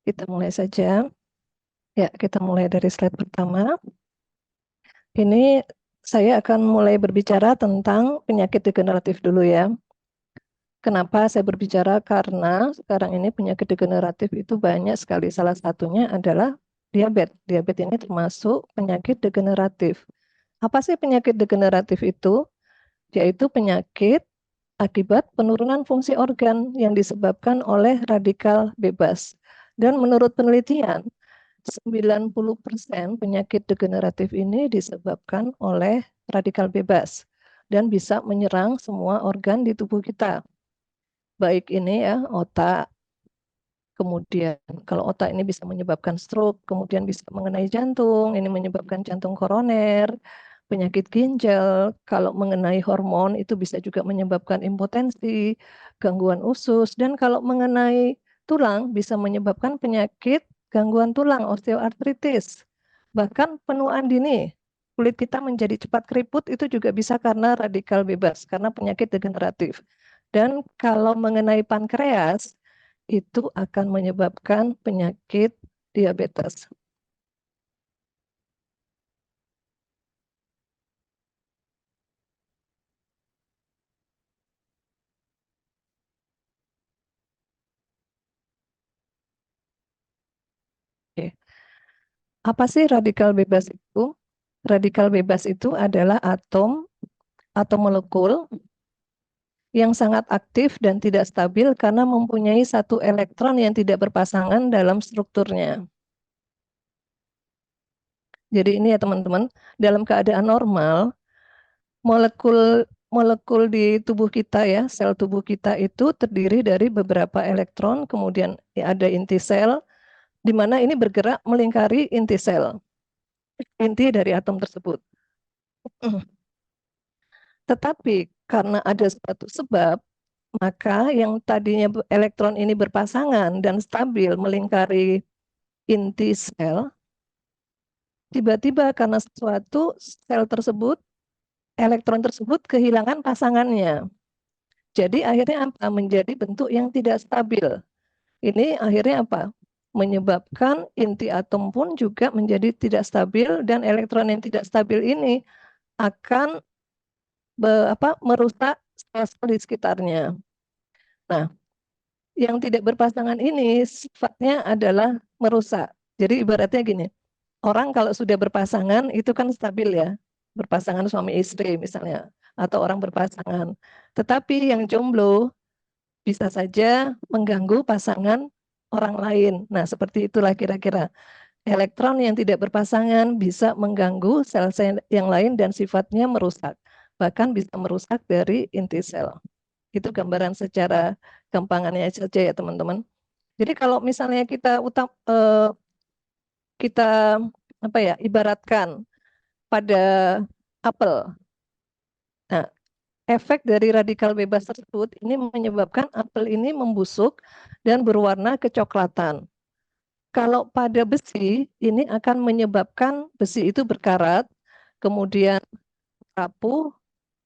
Kita mulai saja. Ya, kita mulai dari slide pertama. Ini saya akan mulai berbicara tentang penyakit degeneratif dulu ya. Kenapa saya berbicara? Karena sekarang ini penyakit degeneratif itu banyak sekali. Salah satunya adalah diabetes. Diabetes ini termasuk penyakit degeneratif. Apa sih penyakit degeneratif itu? Yaitu penyakit akibat penurunan fungsi organ yang disebabkan oleh radikal bebas. Dan menurut penelitian, 90% penyakit degeneratif ini disebabkan oleh radikal bebas dan bisa menyerang semua organ di tubuh kita. Baik ini ya, otak, kemudian kalau otak ini bisa menyebabkan stroke, kemudian bisa mengenai jantung, ini menyebabkan jantung koroner, penyakit ginjal, kalau mengenai hormon itu bisa juga menyebabkan impotensi, gangguan usus, dan kalau mengenai tulang bisa menyebabkan penyakit gangguan tulang, osteoartritis. Bahkan penuaan dini, kulit kita menjadi cepat keriput itu juga bisa karena radikal bebas, karena penyakit degeneratif. Dan kalau mengenai pankreas, itu akan menyebabkan penyakit diabetes. Oke. Apa sih radikal bebas itu? Radikal bebas itu adalah atom atau molekul yang sangat aktif dan tidak stabil karena mempunyai satu elektron yang tidak berpasangan dalam strukturnya. Jadi ini ya teman-teman, dalam keadaan normal, molekul molekul di tubuh kita ya, sel tubuh kita itu terdiri dari beberapa elektron, kemudian ada inti sel, di mana ini bergerak melingkari inti sel, inti dari atom tersebut. Tetapi karena ada suatu sebab, maka yang tadinya elektron ini berpasangan dan stabil melingkari inti sel, tiba-tiba karena sesuatu sel tersebut, elektron tersebut kehilangan pasangannya. Jadi akhirnya apa? Menjadi bentuk yang tidak stabil. Ini akhirnya apa? Menyebabkan inti atom pun juga menjadi tidak stabil dan elektron yang tidak stabil ini akan merusak sel-sel di sekitarnya. Nah, yang tidak berpasangan ini sifatnya adalah merusak. Jadi ibaratnya gini, orang kalau sudah berpasangan itu kan stabil ya, berpasangan suami istri misalnya, atau orang berpasangan. Tetapi yang jomblo bisa saja mengganggu pasangan orang lain. Nah, seperti itulah kira-kira. Elektron yang tidak berpasangan bisa mengganggu sel-sel yang lain dan sifatnya merusak. Bahkan bisa merusak dari inti sel. Itu gambaran secara gampangannya saja ya teman-teman. Jadi kalau misalnya kita apa ya ibaratkan pada apel. Nah, efek dari radikal bebas tersebut ini menyebabkan apel ini membusuk dan berwarna kecoklatan. Kalau pada besi, ini akan menyebabkan besi itu berkarat, kemudian rapuh,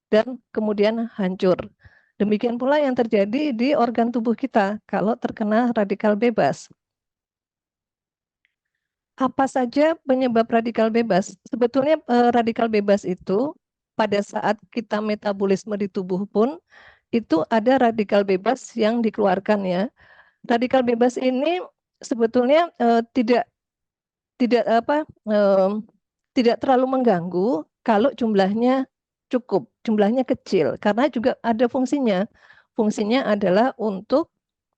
dan kemudian hancur. Demikian pula yang terjadi di organ tubuh kita kalau terkena radikal bebas. Apa saja penyebab radikal bebas? Sebetulnya radikal bebas itu pada saat kita metabolisme di tubuh pun itu ada radikal bebas yang dikeluarkan ya. Radikal bebas ini sebetulnya tidak apa tidak terlalu mengganggu kalau jumlahnya cukup, jumlahnya kecil karena juga ada fungsinya. Fungsinya adalah untuk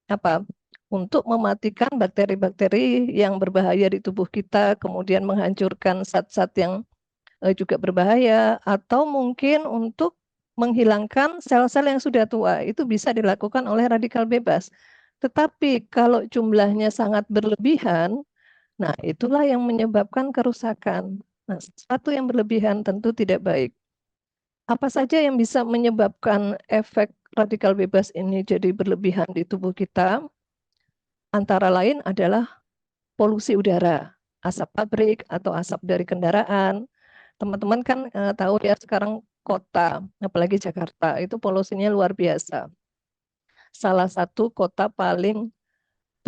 apa? Untuk mematikan bakteri-bakteri yang berbahaya di tubuh kita, kemudian menghancurkan zat-zat yang juga berbahaya, atau mungkin untuk menghilangkan sel-sel yang sudah tua. Itu bisa dilakukan oleh radikal bebas. Tetapi kalau jumlahnya sangat berlebihan, nah itulah yang menyebabkan kerusakan. Nah, sesuatu yang berlebihan tentu tidak baik. Apa saja yang bisa menyebabkan efek radikal bebas ini jadi berlebihan di tubuh kita? Antara lain adalah polusi udara, asap pabrik atau asap dari kendaraan. Teman-teman kan tahu ya sekarang kota, apalagi Jakarta, itu polusinya luar biasa. Salah satu kota paling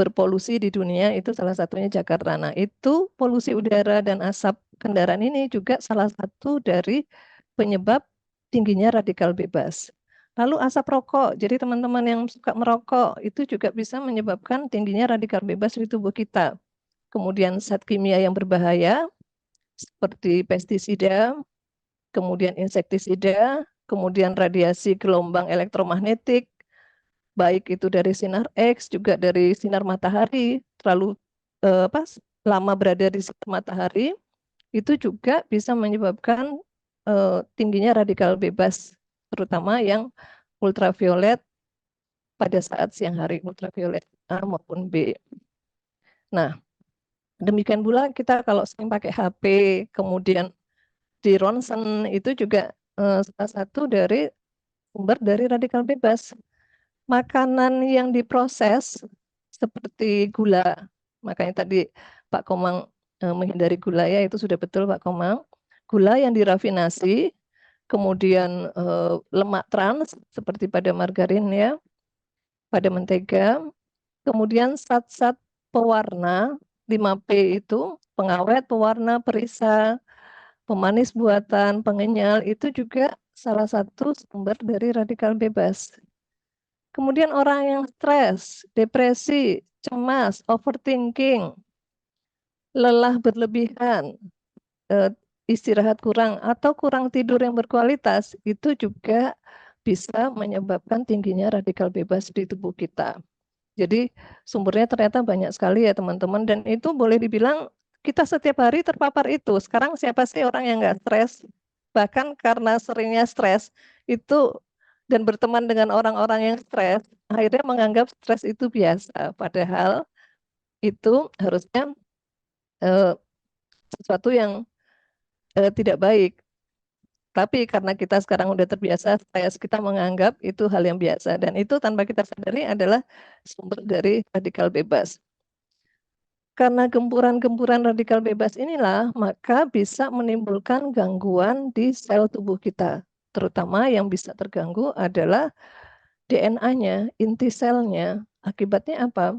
berpolusi di dunia itu salah satunya Jakarta. Nah, itu polusi udara dan asap kendaraan ini juga salah satu dari penyebab tingginya radikal bebas. Lalu asap rokok, jadi teman-teman yang suka merokok itu juga bisa menyebabkan tingginya radikal bebas di tubuh kita. Kemudian zat kimia yang berbahaya seperti pestisida, kemudian insektisida, kemudian radiasi gelombang elektromagnetik, baik itu dari sinar X juga dari sinar matahari, terlalu lama berada di sinar matahari, itu juga bisa menyebabkan tingginya radikal bebas, terutama yang ultraviolet pada saat siang hari, ultraviolet A maupun B. Nah, demikian pula kita kalau sering pakai HP, kemudian di ronsen itu juga salah satu dari sumber dari radikal bebas. Makanan yang diproses seperti gula, makanya tadi Pak Komang menghindari gula ya, itu sudah betul Pak Komang. Gula yang dirafinasi, kemudian lemak trans seperti pada margarin ya, pada mentega, kemudian zat-zat pewarna 5P itu, pengawet, pewarna, perisa, pemanis buatan, pengenyal, itu juga salah satu sumber dari radikal bebas. Kemudian orang yang stres, depresi, cemas, overthinking, lelah berlebihan, istirahat kurang, atau kurang tidur yang berkualitas, itu juga bisa menyebabkan tingginya radikal bebas di tubuh kita. Jadi sumbernya ternyata banyak sekali ya teman-teman, dan itu boleh dibilang kita setiap hari terpapar itu. Sekarang siapa sih orang yang nggak stres? Bahkan karena seringnya stres itu dan berteman dengan orang-orang yang stres, akhirnya menganggap stres itu biasa. Padahal itu harusnya eh, sesuatu yang tidak baik. Tapi karena kita sekarang udah terbiasa stres, kita menganggap itu hal yang biasa. Dan itu tanpa kita sadari adalah sumber dari radikal bebas. Karena gempuran-gempuran radikal bebas inilah, maka bisa menimbulkan gangguan di sel tubuh kita. Terutama yang bisa terganggu adalah DNA-nya, inti selnya. Akibatnya apa?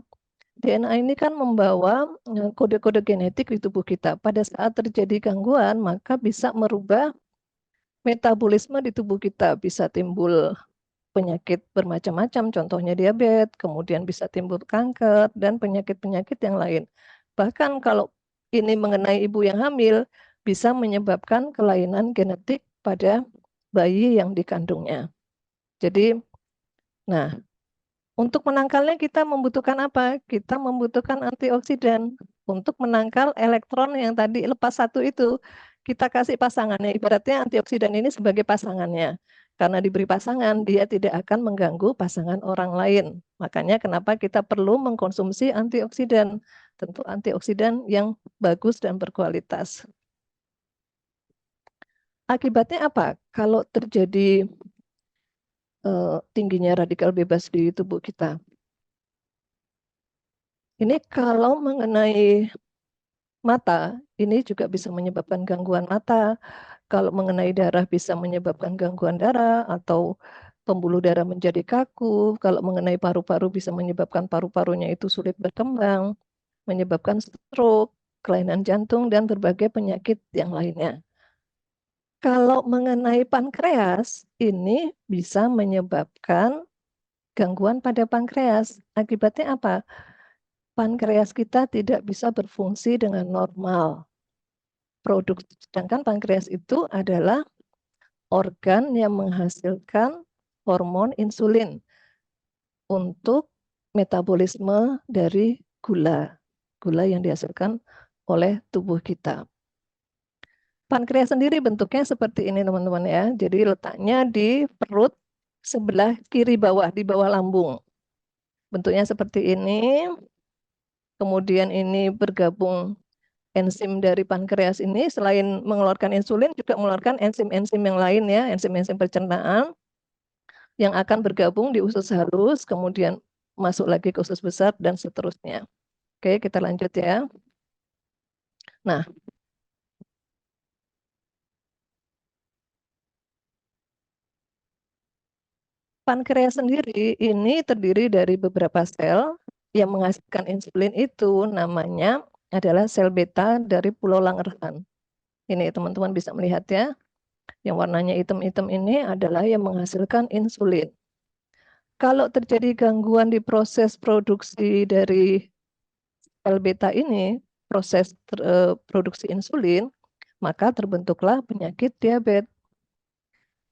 DNA ini kan membawa kode-kode genetik di tubuh kita. Pada saat terjadi gangguan, maka bisa merubah metabolisme di tubuh kita. Bisa timbul penyakit bermacam-macam, contohnya diabetes, kemudian bisa timbul kanker, dan penyakit-penyakit yang lain. Bahkan kalau ini mengenai ibu yang hamil, bisa menyebabkan kelainan genetik pada bayi yang dikandungnya. Jadi, nah, untuk menangkalnya kita membutuhkan apa? Kita membutuhkan antioksidan untuk menangkal elektron yang tadi lepas satu itu. Kita kasih pasangannya, ibaratnya antioksidan ini sebagai pasangannya. Karena diberi pasangan, dia tidak akan mengganggu pasangan orang lain. Makanya kenapa kita perlu mengkonsumsi antioksidan. Tentu antioksidan yang bagus dan berkualitas. Akibatnya apa? Kalau terjadi tingginya radikal bebas di tubuh kita. Ini kalau mengenai mata, ini juga bisa menyebabkan gangguan mata. Kalau mengenai darah bisa menyebabkan gangguan darah atau pembuluh darah menjadi kaku. Kalau mengenai paru-paru bisa menyebabkan paru-parunya itu sulit berkembang, menyebabkan stroke, kelainan jantung, dan berbagai penyakit yang lainnya. Kalau mengenai pankreas, ini bisa menyebabkan gangguan pada pankreas. Akibatnya apa? Pankreas kita tidak bisa berfungsi dengan normal. Sedangkan pankreas itu adalah organ yang menghasilkan hormon insulin untuk metabolisme dari gula yang dihasilkan oleh tubuh kita. Pankreas sendiri bentuknya seperti ini teman-teman ya. Jadi letaknya di perut sebelah kiri bawah, di bawah lambung. Bentuknya seperti ini. Kemudian ini bergabung enzim dari pankreas ini selain mengeluarkan insulin juga mengeluarkan enzim-enzim yang lain ya, enzim-enzim pencernaan yang akan bergabung di usus halus, kemudian masuk lagi ke usus besar dan seterusnya. Oke, kita lanjut ya. Nah, pankreas sendiri ini terdiri dari beberapa sel. yang menghasilkan insulin itu namanya adalah sel beta dari Pulau Langerhans. Ini teman-teman bisa melihat ya. Yang warnanya hitam-hitam ini adalah yang menghasilkan insulin. Kalau terjadi gangguan di proses produksi dari sel beta ini, proses produksi insulin, maka terbentuklah penyakit diabetes.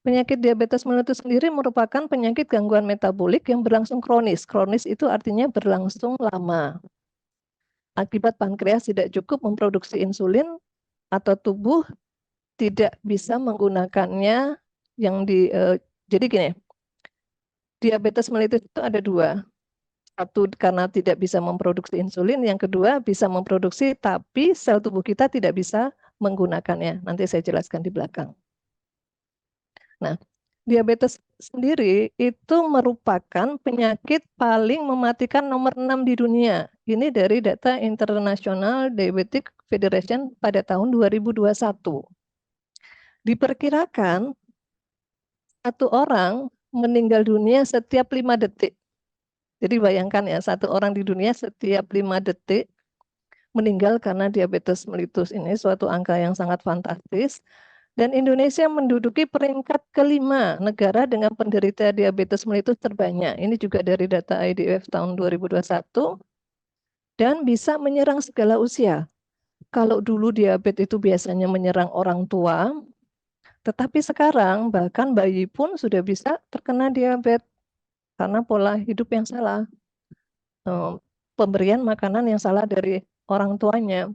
Penyakit diabetes mellitus sendiri merupakan penyakit gangguan metabolik yang berlangsung kronis. Kronis itu artinya berlangsung lama. Akibat pankreas tidak cukup memproduksi insulin atau tubuh tidak bisa menggunakannya jadi gini, diabetes mellitus itu ada dua. Satu karena tidak bisa memproduksi insulin, yang kedua bisa memproduksi tapi sel tubuh kita tidak bisa menggunakannya. Nanti saya jelaskan di belakang. Nah, diabetes sendiri itu merupakan penyakit paling mematikan nomor 6 di dunia. Ini dari data International Diabetic Federation pada tahun 2021. Diperkirakan satu orang meninggal dunia setiap 5 detik. Jadi bayangkan ya, satu orang di dunia setiap 5 detik meninggal karena diabetes mellitus. Ini suatu angka yang sangat fantastis. Dan Indonesia menduduki peringkat kelima negara dengan penderita diabetes mellitus terbanyak. Ini juga dari data IDF tahun 2021. Dan bisa menyerang segala usia. Kalau dulu diabetes itu biasanya menyerang orang tua, tetapi sekarang bahkan bayi pun sudah bisa terkena diabetes karena pola hidup yang salah. Pemberian makanan yang salah dari orang tuanya.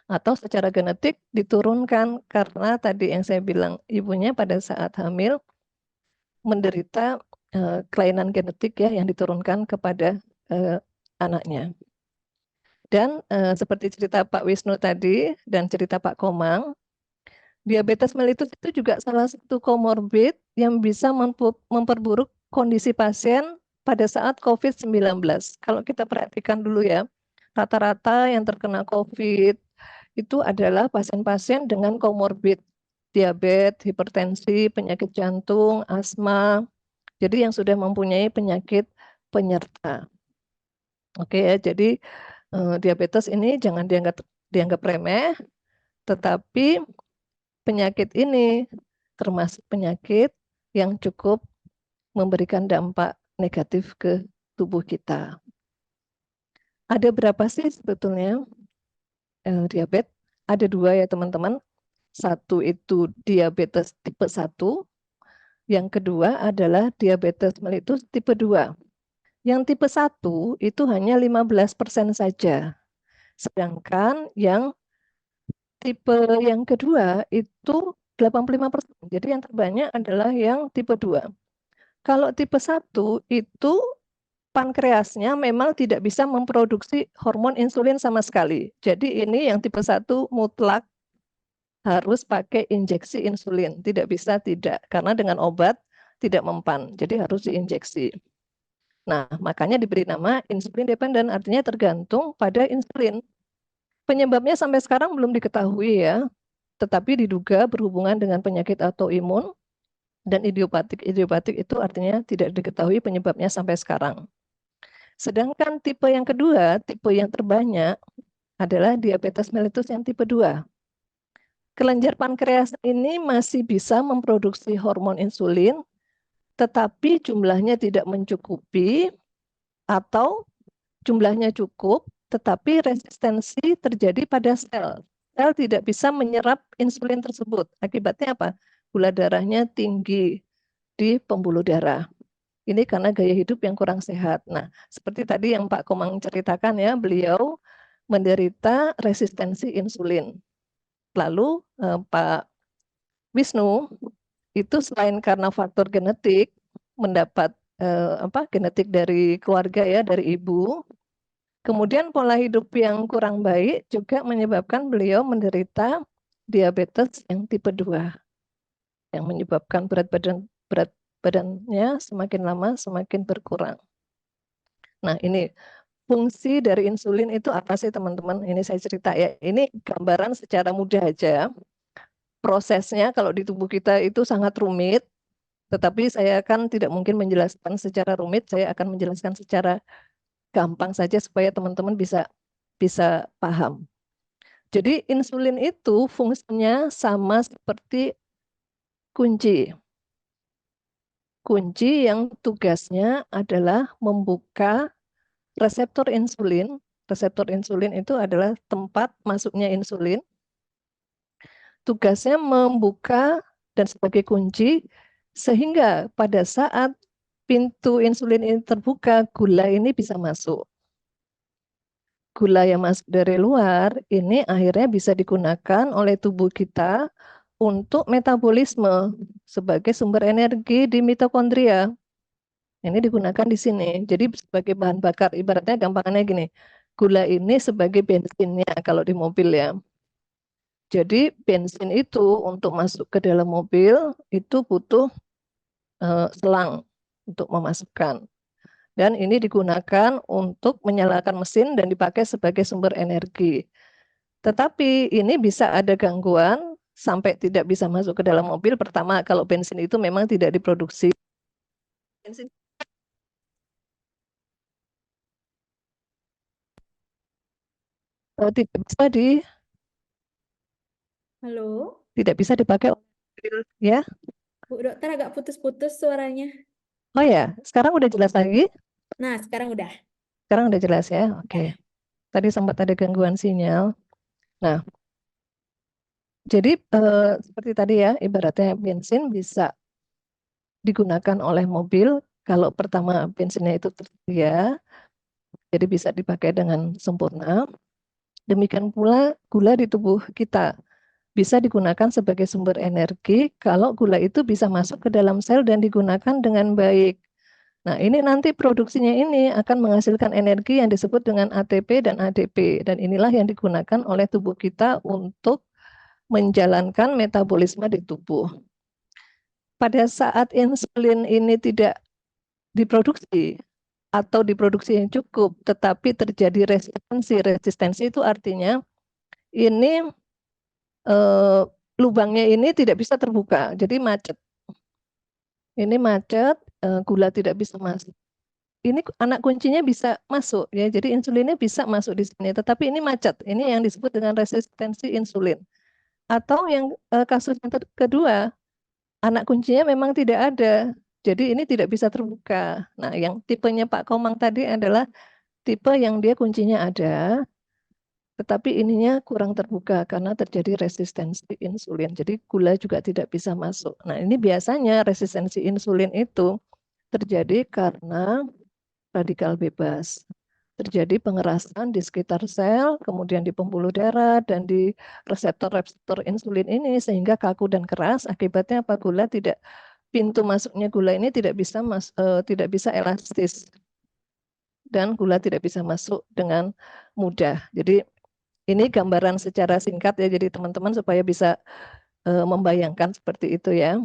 Atau secara genetik diturunkan karena tadi yang saya bilang ibunya pada saat hamil menderita kelainan genetik ya yang diturunkan kepada anaknya. Dan seperti cerita Pak Wisnu tadi dan cerita Pak Komang, diabetes mellitus itu juga salah satu komorbid yang bisa memperburuk kondisi pasien pada saat COVID-19. Kalau kita perhatikan dulu ya, rata-rata yang terkena COVID itu adalah pasien-pasien dengan komorbid, diabetes, hipertensi, penyakit jantung, asma. Jadi yang sudah mempunyai penyakit penyerta. Oke ya, jadi diabetes ini jangan dianggap remeh, tetapi penyakit ini termasuk penyakit yang cukup memberikan dampak negatif ke tubuh kita. Ada berapa sih sebetulnya diabetes? Ada dua ya teman-teman. Satu itu diabetes tipe 1, yang kedua adalah diabetes mellitus tipe 2. Yang tipe 1 itu hanya 15% saja. Sedangkan yang tipe yang kedua itu 85%. Jadi yang terbanyak adalah yang tipe 2. Kalau tipe 1 itu pankreasnya memang tidak bisa memproduksi hormon insulin sama sekali. Jadi ini yang tipe 1 mutlak harus pakai injeksi insulin. Tidak bisa tidak, karena dengan obat tidak mempan. Jadi harus diinjeksi. Nah, makanya diberi nama insulin dependen, artinya tergantung pada insulin. Penyebabnya sampai sekarang belum diketahui ya, tetapi diduga berhubungan dengan penyakit autoimun dan idiopatik. Idiopatik itu artinya tidak diketahui penyebabnya sampai sekarang. Sedangkan tipe yang kedua, tipe yang terbanyak adalah diabetes mellitus yang tipe 2. Kelenjar pankreas ini masih bisa memproduksi hormon insulin, tetapi jumlahnya tidak mencukupi atau jumlahnya cukup, tetapi resistensi terjadi pada sel. Sel tidak bisa menyerap insulin tersebut. Akibatnya apa? Gula darahnya tinggi di pembuluh darah. Ini karena gaya hidup yang kurang sehat. Nah, seperti tadi yang Pak Komang ceritakan ya, beliau menderita resistensi insulin. Lalu Pak Wisnu itu selain karena faktor genetik, mendapat genetik dari keluarga ya, dari ibu. Kemudian pola hidup yang kurang baik juga menyebabkan beliau menderita diabetes yang tipe 2 yang menyebabkan berat badannya semakin lama semakin berkurang. Nah, ini fungsi dari insulin itu apa sih teman-teman? Ini saya cerita ya. Ini gambaran secara mudah aja. Prosesnya kalau di tubuh kita itu sangat rumit, tetapi saya kan tidak mungkin menjelaskan secara rumit, saya akan menjelaskan secara gampang saja supaya teman-teman bisa paham. Jadi insulin itu fungsinya sama seperti kunci. Kunci yang tugasnya adalah membuka reseptor insulin. Reseptor insulin itu adalah tempat masuknya insulin. Tugasnya membuka dan sebagai kunci sehingga pada saat pintu insulin ini terbuka, gula ini bisa masuk. Gula yang masuk dari luar ini akhirnya bisa digunakan oleh tubuh kita untuk metabolisme sebagai sumber energi di mitokondria. Ini digunakan di sini. Jadi sebagai bahan bakar, ibaratnya gampangannya gini, gula ini sebagai bensinnya kalau di mobil ya. Jadi bensin itu untuk masuk ke dalam mobil itu butuh selang untuk memasukkan. Dan ini digunakan untuk menyalakan mesin dan dipakai sebagai sumber energi. Tetapi ini bisa ada gangguan sampai tidak bisa masuk ke dalam mobil. Pertama, kalau bensin itu memang tidak diproduksi. Bensin tidak bisa Halo, tidak bisa dipakai oleh mobil, ya. Bu Dokter agak putus-putus suaranya. Oh ya, sekarang udah jelas lagi? Nah, sekarang udah. Sekarang udah jelas ya. Oke. Ya. Tadi sempat ada gangguan sinyal. Nah, jadi seperti tadi ya, ibaratnya bensin bisa digunakan oleh mobil kalau pertama bensinnya itu tersedia, jadi bisa dipakai dengan sempurna. Demikian pula gula di tubuh kita bisa digunakan sebagai sumber energi kalau gula itu bisa masuk ke dalam sel dan digunakan dengan baik. Nah, ini nanti produksinya ini akan menghasilkan energi yang disebut dengan ATP dan ADP. Dan inilah yang digunakan oleh tubuh kita untuk menjalankan metabolisme di tubuh. Pada saat insulin ini tidak diproduksi atau diproduksi yang cukup, tetapi terjadi resistensi. Resistensi itu artinya ini lubangnya ini tidak bisa terbuka, jadi macet. Ini macet, gula tidak bisa masuk. Ini anak kuncinya bisa masuk ya, jadi insulinnya bisa masuk di sini, tetapi ini macet. Ini yang disebut dengan resistensi insulin. Atau yang kasus yang kedua, anak kuncinya memang tidak ada, jadi ini tidak bisa terbuka. Nah, yang tipenya Pak Komang tadi adalah tipe yang dia kuncinya ada, tetapi ininya kurang terbuka karena terjadi resistensi insulin. Jadi gula juga tidak bisa masuk. Nah, ini biasanya resistensi insulin itu terjadi karena radikal bebas. Terjadi pengerasan di sekitar sel, kemudian di pembuluh darah dan di reseptor-reseptor insulin ini sehingga kaku dan keras. Akibatnya apa? Gula tidak pintu masuknya gula ini tidak bisa elastis dan gula tidak bisa masuk dengan mudah. Jadi ini gambaran secara singkat ya, jadi teman-teman supaya bisa membayangkan seperti itu ya.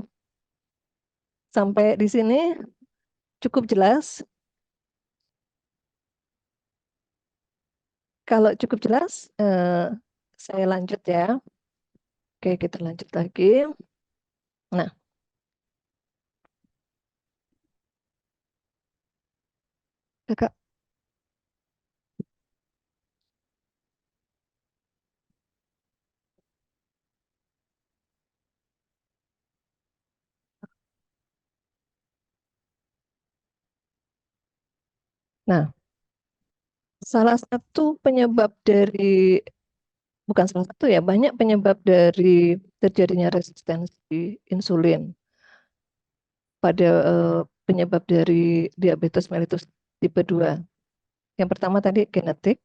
Sampai di sini cukup jelas? Kalau cukup jelas, saya lanjut ya. Oke, kita lanjut lagi. Nah, Kakak, nah, salah satu penyebab dari, bukan salah satu ya, banyak penyebab dari terjadinya resistensi insulin pada penyebab dari diabetes mellitus tipe 2. Yang pertama tadi genetik,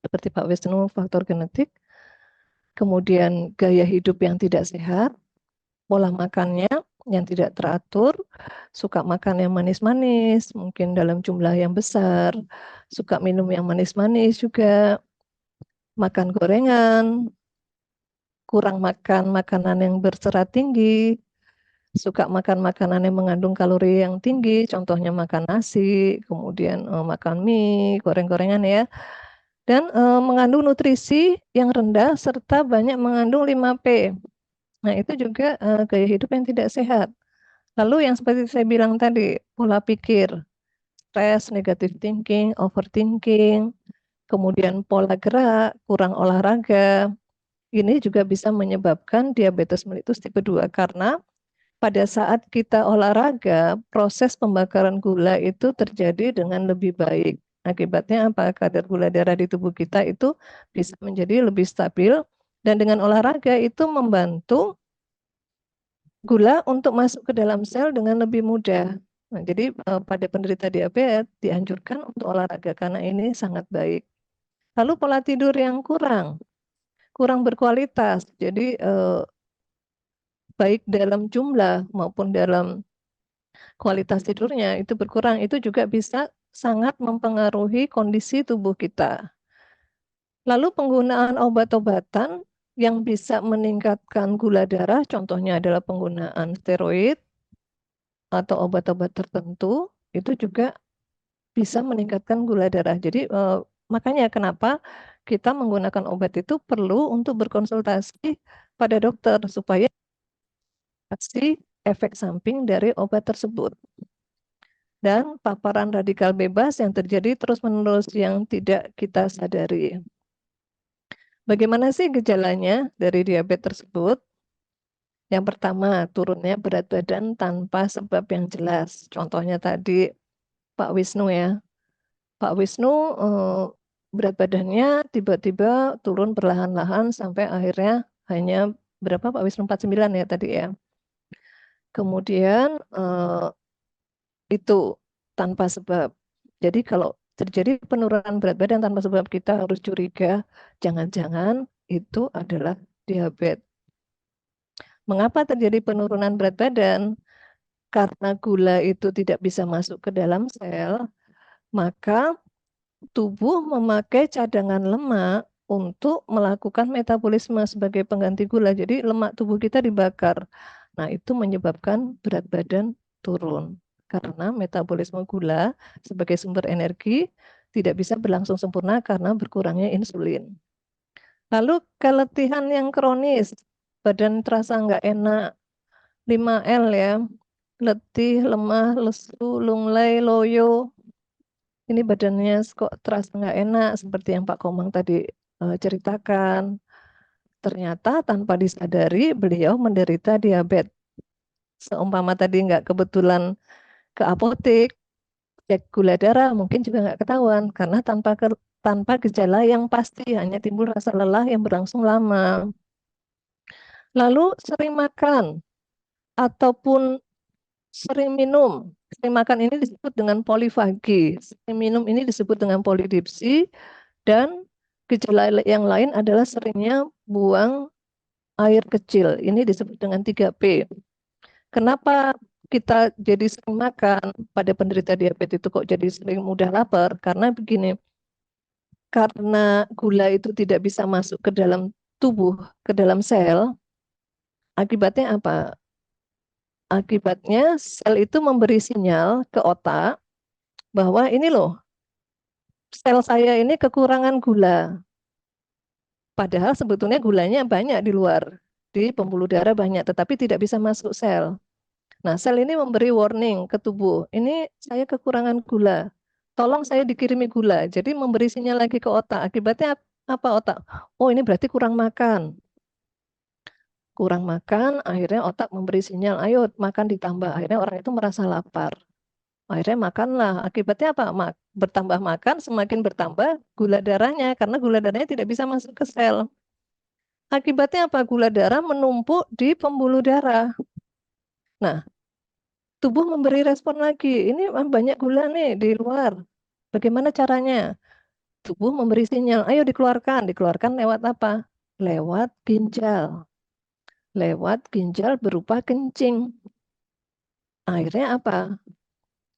seperti Pak Wisnu, faktor genetik. Kemudian gaya hidup yang tidak sehat, pola makannya yang tidak teratur, suka makan yang manis-manis, mungkin dalam jumlah yang besar, suka minum yang manis-manis juga, makan gorengan, kurang makan makanan yang berserat tinggi, suka makan makanan yang mengandung kalori yang tinggi, contohnya makan nasi, kemudian makan mie, goreng-gorengan ya, dan mengandung nutrisi yang rendah serta banyak mengandung 5P. Nah, itu juga gaya hidup yang tidak sehat. Lalu yang seperti saya bilang tadi, pola pikir. stres, negative thinking, overthinking, kemudian pola gerak, kurang olahraga. Ini juga bisa menyebabkan diabetes mellitus tipe 2 karena pada saat kita olahraga, proses pembakaran gula itu terjadi dengan lebih baik. Akibatnya apa? Kadar gula darah di tubuh kita itu bisa menjadi lebih stabil dan dengan olahraga itu membantu gula untuk masuk ke dalam sel dengan lebih mudah. Nah, jadi pada penderita diabetes dianjurkan untuk olahraga karena ini sangat baik. Lalu pola tidur yang kurang berkualitas. Jadi baik dalam jumlah maupun dalam kualitas tidurnya itu berkurang, itu juga bisa sangat mempengaruhi kondisi tubuh kita. Lalu penggunaan obat-obatan yang bisa meningkatkan gula darah, contohnya adalah penggunaan steroid atau obat-obat tertentu, itu juga bisa meningkatkan gula darah. Jadi makanya kenapa kita menggunakan obat itu perlu untuk berkonsultasi pada dokter supaya kasih efek samping dari obat tersebut. Dan paparan radikal bebas yang terjadi terus-menerus yang tidak kita sadari. Bagaimana sih gejalanya dari diabetes tersebut? Yang pertama, turunnya berat badan tanpa sebab yang jelas. Contohnya tadi Pak Wisnu ya. Pak Wisnu berat badannya tiba-tiba turun perlahan-lahan sampai akhirnya hanya berapa Pak Wisnu 49 ya tadi ya. Kemudian itu tanpa sebab. Jadi kalau terjadi penurunan berat badan tanpa sebab kita harus curiga, jangan-jangan itu adalah diabetes. Mengapa terjadi penurunan berat badan? Karena gula itu tidak bisa masuk ke dalam sel, maka tubuh memakai cadangan lemak untuk melakukan metabolisme sebagai pengganti gula. Jadi lemak tubuh kita dibakar. Nah, itu menyebabkan berat badan turun. Karena metabolisme gula sebagai sumber energi tidak bisa berlangsung sempurna karena berkurangnya insulin. Lalu keletihan yang kronis, badan terasa nggak enak, 5L ya, letih, lemah, lesu, lunglai, loyo. Ini badannya kok terasa nggak enak, seperti yang Pak Komang tadi ceritakan. Ternyata tanpa disadari beliau menderita diabetes. Seumpama tadi nggak kebetulan ke apotek, cek gula darah mungkin juga nggak ketahuan karena tanpa gejala yang pasti, hanya timbul rasa lelah yang berlangsung lama. Lalu sering makan ataupun sering minum. Sering makan ini disebut dengan polifagi. Sering minum ini disebut dengan polidipsi. Dan gejala yang lain adalah seringnya buang air kecil. Ini disebut dengan 3P. Kenapa kita jadi sering makan pada penderita diabetes itu kok jadi sering mudah lapar? Karena begini, karena gula itu tidak bisa masuk ke dalam tubuh, ke dalam sel, akibatnya apa? Akibatnya sel itu memberi sinyal ke otak bahwa ini loh, sel saya ini kekurangan gula. Padahal sebetulnya gulanya banyak di luar, di pembuluh darah banyak, tetapi tidak bisa masuk sel. Nah, sel ini memberi warning ke tubuh, ini saya kekurangan gula, tolong saya dikirimi gula. Jadi memberi sinyal lagi ke otak, akibatnya apa otak? Oh ini berarti kurang makan. Kurang makan, akhirnya otak memberi sinyal, ayo makan ditambah. Akhirnya orang itu merasa lapar. Akhirnya makanlah. Akibatnya apa? Bertambah makan, semakin bertambah gula darahnya, karena gula darahnya tidak bisa masuk ke sel. Akibatnya apa? Gula darah menumpuk di pembuluh darah. Nah, tubuh memberi respon lagi. Ini banyak gula nih di luar. Bagaimana caranya? Tubuh memberi sinyal, ayo dikeluarkan. Dikeluarkan lewat apa? Lewat ginjal. Lewat ginjal berupa kencing. Akhirnya apa?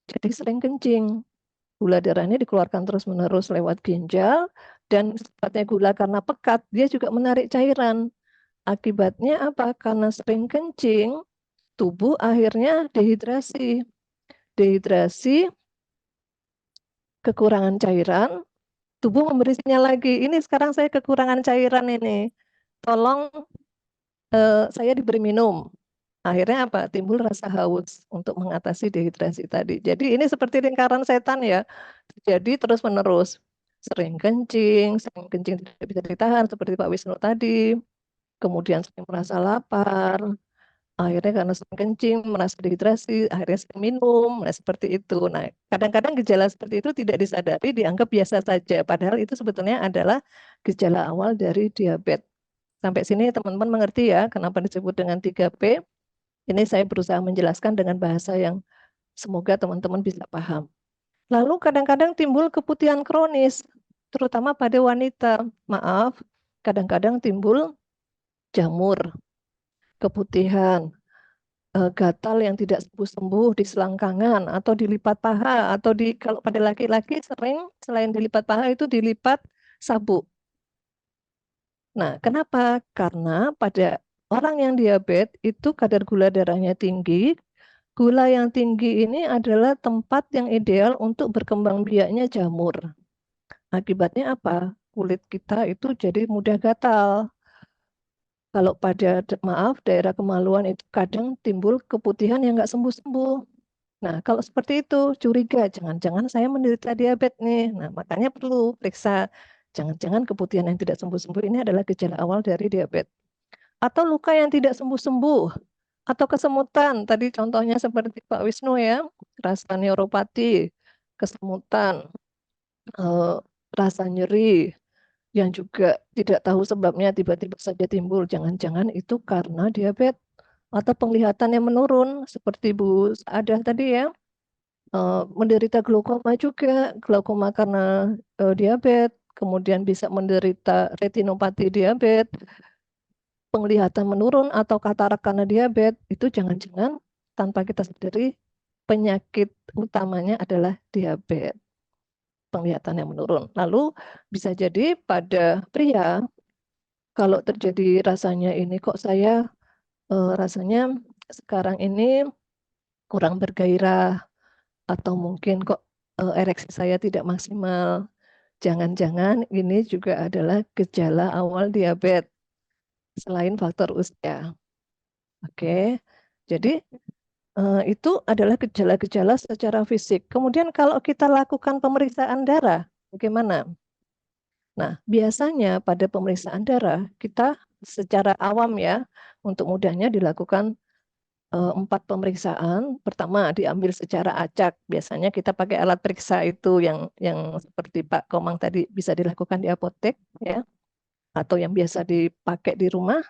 Jadi sering kencing. Gula darahnya dikeluarkan terus-menerus lewat ginjal. Dan sifatnya gula karena pekat, dia juga menarik cairan. Akibatnya apa? Karena sering kencing, tubuh akhirnya dehidrasi. Dehidrasi, kekurangan cairan, tubuh memberi sinyal lagi. Ini sekarang saya kekurangan cairan ini. Tolong saya diberi minum. Akhirnya apa? Timbul rasa haus untuk mengatasi dehidrasi tadi. Jadi ini seperti lingkaran setan ya. Jadi terus-menerus. Sering kencing tidak bisa ditahan seperti Pak Wisnu tadi. Kemudian sering merasa lapar. Akhirnya karena sering kencing, merasa dehidrasi, akhirnya sering minum, nah seperti itu. Nah, kadang-kadang gejala seperti itu tidak disadari, dianggap biasa saja. Padahal itu sebetulnya adalah gejala awal dari diabetes. Sampai sini teman-teman mengerti ya, kenapa disebut dengan 3P. Ini saya berusaha menjelaskan dengan bahasa yang semoga teman-teman bisa paham. Lalu kadang-kadang timbul keputihan kronis, terutama pada wanita. Maaf, kadang-kadang timbul jamur, keputihan, gatal yang tidak sembuh-sembuh di selangkangan atau dilipat paha atau kalau pada laki-laki sering selain dilipat paha itu dilipat sabuk. Nah, kenapa? Karena pada orang yang diabetes itu kadar gula darahnya tinggi. Gula yang tinggi ini adalah tempat yang ideal untuk berkembang biaknya jamur. Akibatnya apa? Kulit kita itu jadi mudah gatal. Kalau pada, maaf, daerah kemaluan itu kadang timbul keputihan yang nggak sembuh-sembuh. Nah, kalau seperti itu, curiga, jangan-jangan saya menderita diabetes nih. Nah, makanya perlu periksa. Jangan-jangan keputihan yang tidak sembuh-sembuh ini adalah gejala awal dari diabetes. Atau luka yang tidak sembuh-sembuh. Atau kesemutan, tadi contohnya seperti Pak Wisnu ya, rasa neuropati, kesemutan, rasa nyeri, yang juga tidak tahu sebabnya tiba-tiba saja timbul. Jangan-jangan itu karena diabetes atau penglihatan yang menurun seperti Bu Saadah tadi ya, menderita glaukoma juga, glaukoma karena diabetes, kemudian bisa menderita retinopati diabetes, penglihatan menurun atau katarak karena diabetes, itu jangan-jangan tanpa kita sadari penyakit utamanya adalah diabetes, penglihatan yang menurun. Lalu bisa jadi pada pria, kalau terjadi rasanya ini kok saya rasanya sekarang ini kurang bergairah atau mungkin kok ereksi saya tidak maksimal. Jangan-jangan ini juga adalah gejala awal diabetes selain faktor usia. Oke. Jadi itu adalah gejala-gejala secara fisik. Kemudian kalau kita lakukan pemeriksaan darah, bagaimana? Nah, biasanya pada pemeriksaan darah kita secara awam ya, untuk mudahnya dilakukan 4 pemeriksaan. Pertama diambil secara acak. Biasanya kita pakai alat periksa itu yang seperti Pak Komang tadi bisa dilakukan di apotek ya, atau yang biasa dipakai di rumah,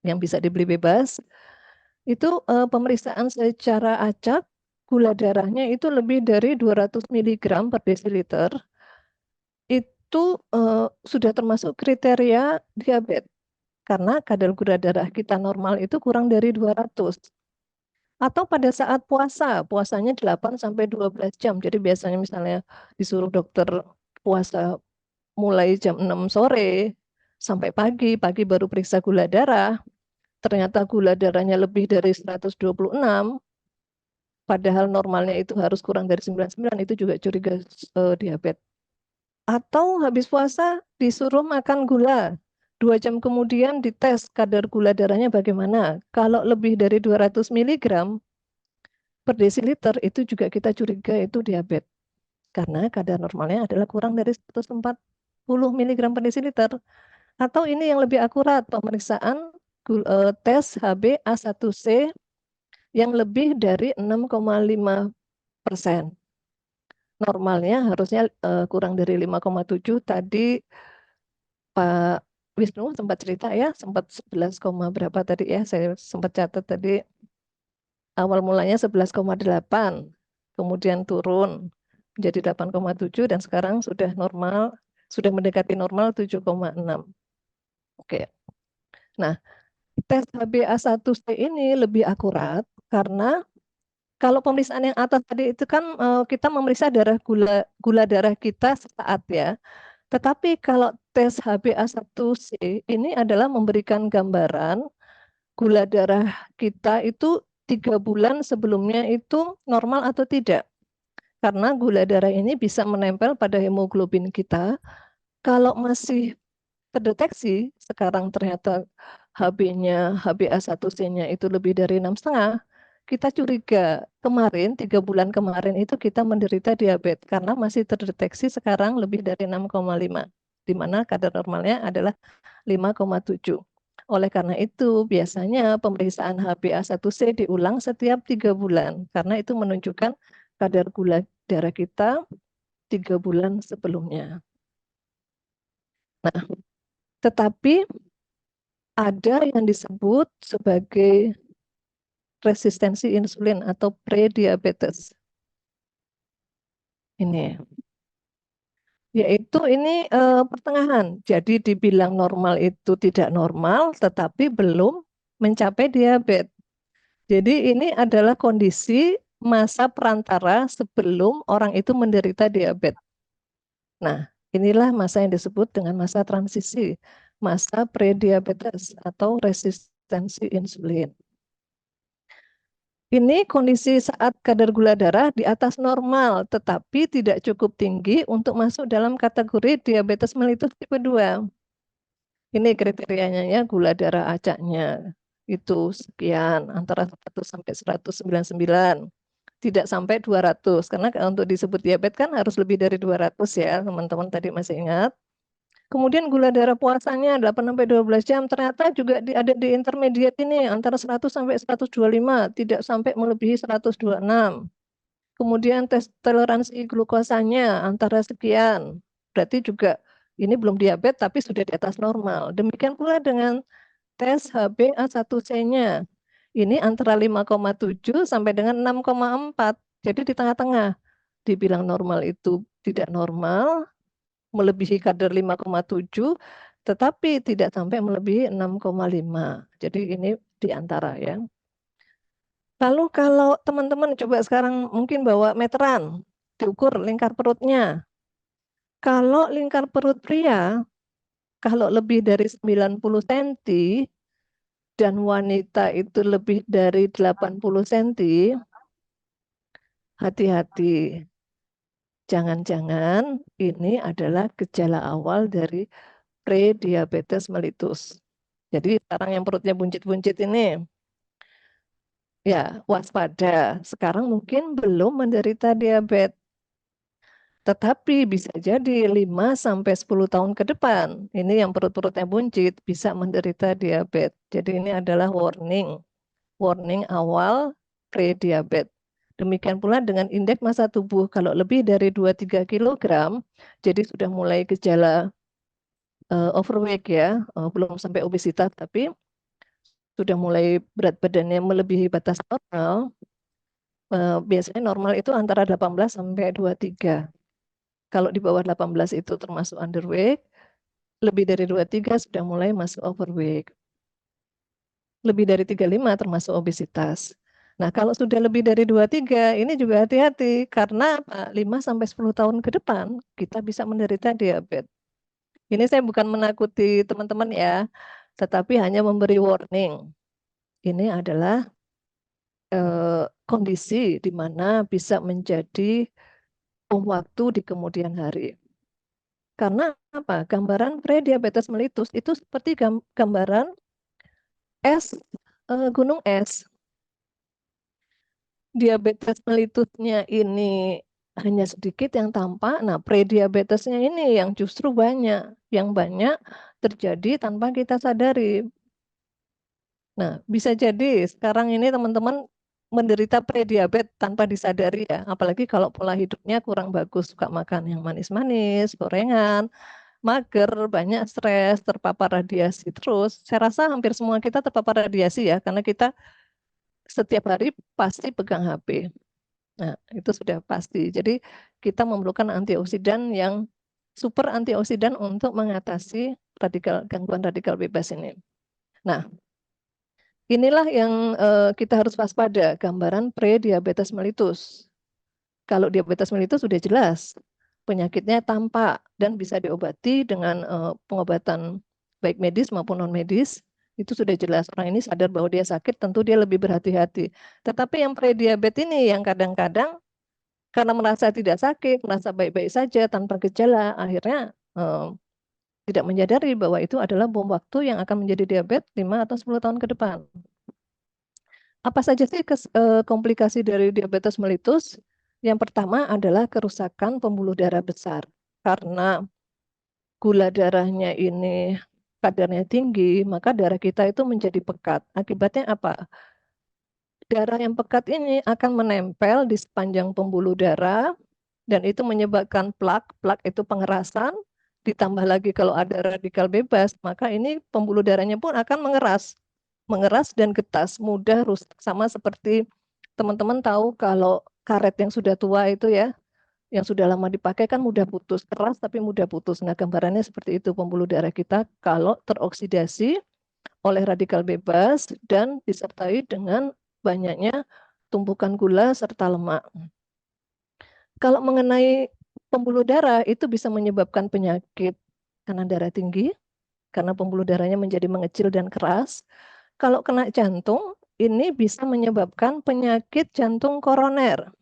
yang bisa dibeli bebas. Itu pemeriksaan secara acak, gula darahnya itu lebih dari 200 mg per desiliter. Itu sudah termasuk kriteria diabetes. Karena kadar gula darah kita normal itu kurang dari 200. Atau pada saat puasa, puasanya 8-12 jam. Jadi biasanya misalnya disuruh dokter puasa mulai jam 6 sore sampai pagi, pagi baru periksa gula darah. Ternyata gula darahnya lebih dari 126, padahal normalnya itu harus kurang dari 99, itu juga curiga diabetes. Atau habis puasa disuruh makan gula. 2 jam kemudian dites kadar gula darahnya bagaimana. Kalau lebih dari 200 mg per desiliter itu juga kita curiga itu diabetes. Karena kadar normalnya adalah kurang dari 140 mg per desiliter. Atau ini yang lebih akurat, pemeriksaan tes HbA1c yang lebih dari 6,5%. Normalnya harusnya kurang dari 5,7. Tadi Pak Wisnu sempat cerita ya, sempat 11, berapa tadi ya, saya sempat catat tadi. Awal mulanya 11,8, kemudian turun menjadi 8,7 dan sekarang sudah normal, sudah mendekati normal 7,6. Oke. Nah, tes HbA1c ini lebih akurat karena kalau pemeriksaan yang atas tadi itu kan kita memeriksa gula darah kita sesaat ya. Tetapi kalau tes HbA1c ini adalah memberikan gambaran gula darah kita itu 3 bulan sebelumnya itu normal atau tidak. Karena gula darah ini bisa menempel pada hemoglobin kita. Kalau masih terdeteksi sekarang ternyata HB-nya, HbA1c-nya itu lebih dari 6,5, kita curiga kemarin, 3 bulan kemarin itu kita menderita diabetes karena masih terdeteksi sekarang lebih dari 6,5, di mana kadar normalnya adalah 5,7. Oleh karena itu, biasanya pemeriksaan HbA1c diulang setiap 3 bulan, karena itu menunjukkan kadar gula darah kita 3 bulan sebelumnya. Nah, tetapi ada yang disebut sebagai resistensi insulin atau prediabetes. Ini, yaitu ini pertengahan. Jadi dibilang normal itu tidak normal, tetapi belum mencapai diabetes. Jadi ini adalah kondisi masa perantara sebelum orang itu menderita diabetes. Nah, inilah masa yang disebut dengan masa transisi, masa prediabetes atau resistensi insulin. Ini kondisi saat kadar gula darah di atas normal, tetapi tidak cukup tinggi untuk masuk dalam kategori diabetes mellitus tipe 2. Ini kriterianya ya, gula darah acaknya itu sekian, antara 100 sampai 199. Tidak sampai 200, karena untuk disebut diabetes kan harus lebih dari 200 ya, teman-teman tadi masih ingat. Kemudian gula darah puasanya 8 sampai 12 jam, ternyata juga ada di intermediate ini antara 100 sampai 125, tidak sampai melebihi 126. Kemudian tes toleransi glukosanya antara sekian, berarti juga ini belum diabetes tapi sudah di atas normal. Demikian pula dengan tes HbA1c-nya. Ini antara 5,7 sampai dengan 6,4. Jadi di tengah-tengah. Dibilang normal itu tidak normal, melebihi kadar 5,7, tetapi tidak sampai melebihi 6,5. Jadi ini di antara ya. Lalu kalau teman-teman coba sekarang mungkin bawa meteran, diukur lingkar perutnya. Kalau lingkar perut pria, kalau lebih dari 90 cm dan wanita itu lebih dari 80 cm, hati-hati. Jangan-jangan ini adalah gejala awal dari prediabetes mellitus. Jadi sekarang yang perutnya buncit-buncit ini, ya waspada. Sekarang mungkin belum menderita diabetes. Tetapi bisa jadi 5-10 tahun ke depan, ini yang perut-perutnya buncit, bisa menderita diabetes. Jadi ini adalah warning. Warning awal prediabetes. Demikian pula dengan indeks massa tubuh, kalau lebih dari 2-3 kg, jadi sudah mulai gejala overweight ya, belum sampai obesitas, tapi sudah mulai berat badannya melebihi batas normal, biasanya normal itu antara 18 sampai 23. Kalau di bawah 18 itu termasuk underweight, lebih dari 23 sudah mulai masuk overweight. Lebih dari 35 termasuk obesitas. Nah, kalau sudah lebih dari 23, ini juga hati-hati karena 5-10 tahun ke depan kita bisa menderita diabetes. Ini saya bukan menakuti teman-teman ya, tetapi hanya memberi warning. Ini adalah kondisi di mana bisa menjadi waktu di kemudian hari. Karena apa? Gambaran prediabetes mellitus itu seperti gambaran es, gunung es. Diabetes mellitusnya ini hanya sedikit yang tampak, nah prediabetesnya ini yang justru banyak, yang banyak terjadi tanpa kita sadari. Nah, bisa jadi sekarang ini teman-teman menderita prediabetes tanpa disadari ya, apalagi kalau pola hidupnya kurang bagus, suka makan yang manis-manis, gorengan, mager, banyak stres, terpapar radiasi terus. Saya rasa hampir semua kita terpapar radiasi ya, karena kita setiap hari pasti pegang HP. Nah, itu sudah pasti. Jadi kita memerlukan antioksidan yang super antioksidan untuk mengatasi gangguan radikal bebas ini. Nah, inilah yang kita harus waspada, gambaran pre-diabetes mellitus. Kalau diabetes mellitus sudah jelas, penyakitnya tampak dan bisa diobati dengan pengobatan baik medis maupun non-medis, itu sudah jelas. Orang ini sadar bahwa dia sakit, tentu dia lebih berhati-hati. Tetapi yang pre-diabetes ini yang kadang-kadang karena merasa tidak sakit, merasa baik-baik saja tanpa gejala, akhirnya tidak menyadari bahwa itu adalah bom waktu yang akan menjadi diabetes 5 atau 10 tahun ke depan. Apa saja sih komplikasi dari diabetes mellitus? Yang pertama adalah kerusakan pembuluh darah besar. Karena gula darahnya ini kadarnya tinggi, maka darah kita itu menjadi pekat. Akibatnya apa? Darah yang pekat ini akan menempel di sepanjang pembuluh darah dan itu menyebabkan plak. Plak itu pengerasan, ditambah lagi kalau ada radikal bebas, maka ini pembuluh darahnya pun akan mengeras. Mengeras dan getas, mudah rusak. Sama seperti teman-teman tahu kalau karet yang sudah tua itu ya, yang sudah lama dipakai kan mudah putus, keras tapi mudah putus. Nah, gambarannya seperti itu pembuluh darah kita kalau teroksidasi oleh radikal bebas dan disertai dengan banyaknya tumpukan gula serta lemak. Kalau mengenai pembuluh darah itu bisa menyebabkan penyakit karena darah tinggi, karena pembuluh darahnya menjadi mengecil dan keras. Kalau kena jantung, ini bisa menyebabkan penyakit jantung koroner.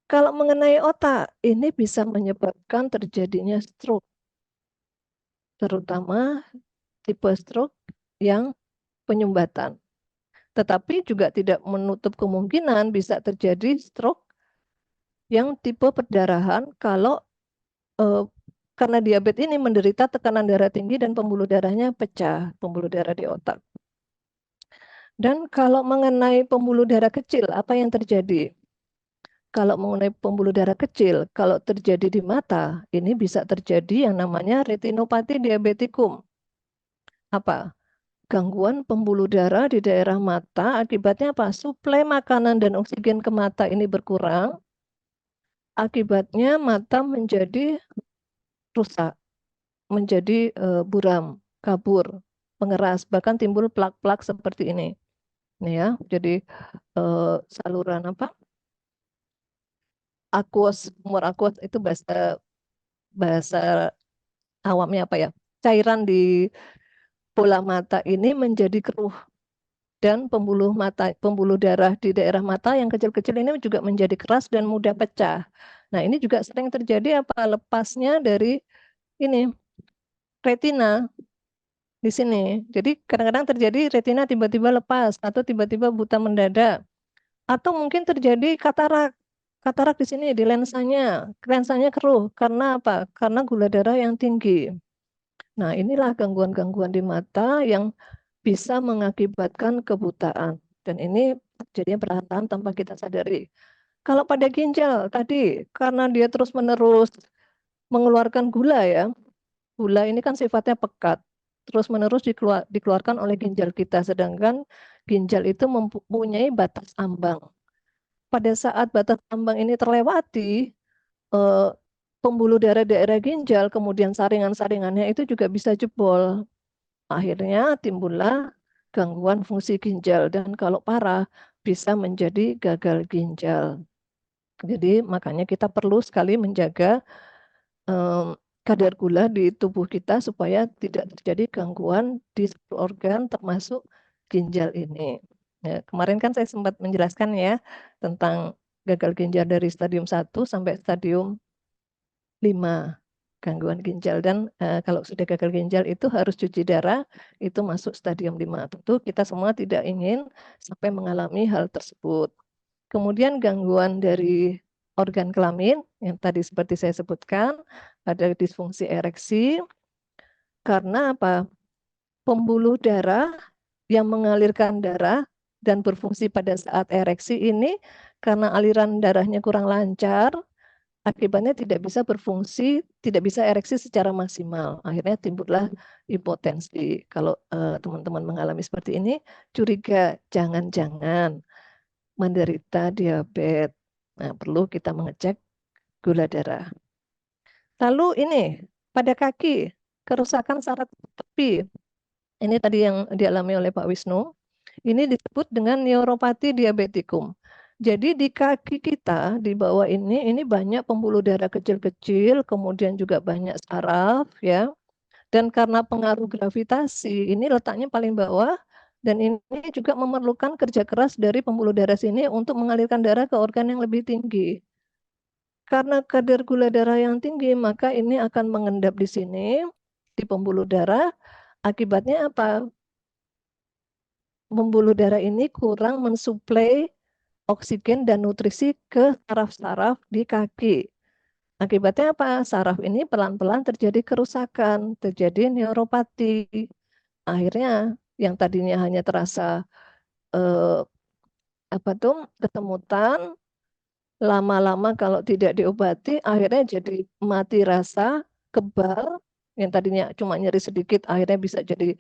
Kalau mengenai otak, ini bisa menyebabkan terjadinya stroke, terutama tipe stroke yang penyumbatan. Tetapi juga tidak menutup kemungkinan bisa terjadi stroke yang tipe perdarahan kalau karena diabetes ini menderita tekanan darah tinggi dan pembuluh darahnya pecah, pembuluh darah di otak. Dan kalau mengenai pembuluh darah kecil, apa yang terjadi? Kalau mengenai pembuluh darah kecil, kalau terjadi di mata, ini bisa terjadi yang namanya retinopati diabetikum. Apa? Gangguan pembuluh darah di daerah mata, akibatnya apa? Suplai makanan dan oksigen ke mata ini berkurang, akibatnya mata menjadi rusak, menjadi buram, kabur, pengeras, bahkan timbul plak-plak seperti ini. Nih ya, jadi saluran apa? Aqueous, humor aqueous itu bahasa awamnya apa ya? Cairan di bola mata ini menjadi keruh dan pembuluh darah di daerah mata yang kecil-kecil ini juga menjadi keras dan mudah pecah. Nah, ini juga sering terjadi apa? Lepasnya dari ini retina di sini. Jadi kadang-kadang terjadi retina tiba-tiba lepas atau tiba-tiba buta mendadak. Atau mungkin terjadi katarak. Katarak di sini di lensanya. Lensanya keruh karena apa? Karena gula darah yang tinggi. Nah, inilah gangguan-gangguan di mata yang bisa mengakibatkan kebutaan. Dan ini jadinya perlahan tanpa kita sadari. Kalau pada ginjal tadi, karena dia terus-menerus mengeluarkan gula ya, gula ini kan sifatnya pekat, terus-menerus dikeluarkan oleh ginjal kita, sedangkan ginjal itu mempunyai batas ambang. Pada saat batas ambang ini terlewati, pembuluh darah daerah ginjal, kemudian saringan-saringannya itu juga bisa jebol. Akhirnya timbullah gangguan fungsi ginjal dan kalau parah bisa menjadi gagal ginjal. Jadi makanya kita perlu sekali menjaga kadar gula di tubuh kita supaya tidak terjadi gangguan di seluruh organ termasuk ginjal ini. Ya, kemarin kan saya sempat menjelaskan ya tentang gagal ginjal dari stadium 1 sampai stadium 5 gangguan ginjal dan kalau sudah gagal ginjal itu harus cuci darah, itu masuk stadium 5. Tentu kita semua tidak ingin sampai mengalami hal tersebut. Kemudian gangguan dari organ kelamin yang tadi seperti saya sebutkan, ada disfungsi ereksi karena apa? Pembuluh darah yang mengalirkan darah dan berfungsi pada saat ereksi ini karena aliran darahnya kurang lancar, akibatnya tidak bisa berfungsi, tidak bisa ereksi secara maksimal. Akhirnya timbullah impotensi. Kalau teman-teman mengalami seperti ini, curiga jangan-jangan menderita diabetes. Nah, perlu kita mengecek gula darah. Lalu ini pada kaki, kerusakan saraf tepi. Ini tadi yang dialami oleh Pak Wisnu. Ini disebut dengan neuropati diabetikum. Jadi di kaki kita di bawah ini banyak pembuluh darah kecil-kecil, kemudian juga banyak saraf ya. Dan karena pengaruh gravitasi, ini letaknya paling bawah dan ini juga memerlukan kerja keras dari pembuluh darah sini untuk mengalirkan darah ke organ yang lebih tinggi. Karena kadar gula darah yang tinggi, maka ini akan mengendap di sini, di pembuluh darah. Akibatnya apa? Pembuluh darah ini kurang mensuplai oksigen dan nutrisi ke saraf-saraf di kaki. Akibatnya apa? Saraf ini pelan-pelan terjadi kerusakan, terjadi neuropati. Akhirnya yang tadinya hanya terasa kesemutan, lama-lama kalau tidak diobati, akhirnya jadi mati rasa, kebal, yang tadinya cuma nyeri sedikit, akhirnya bisa jadi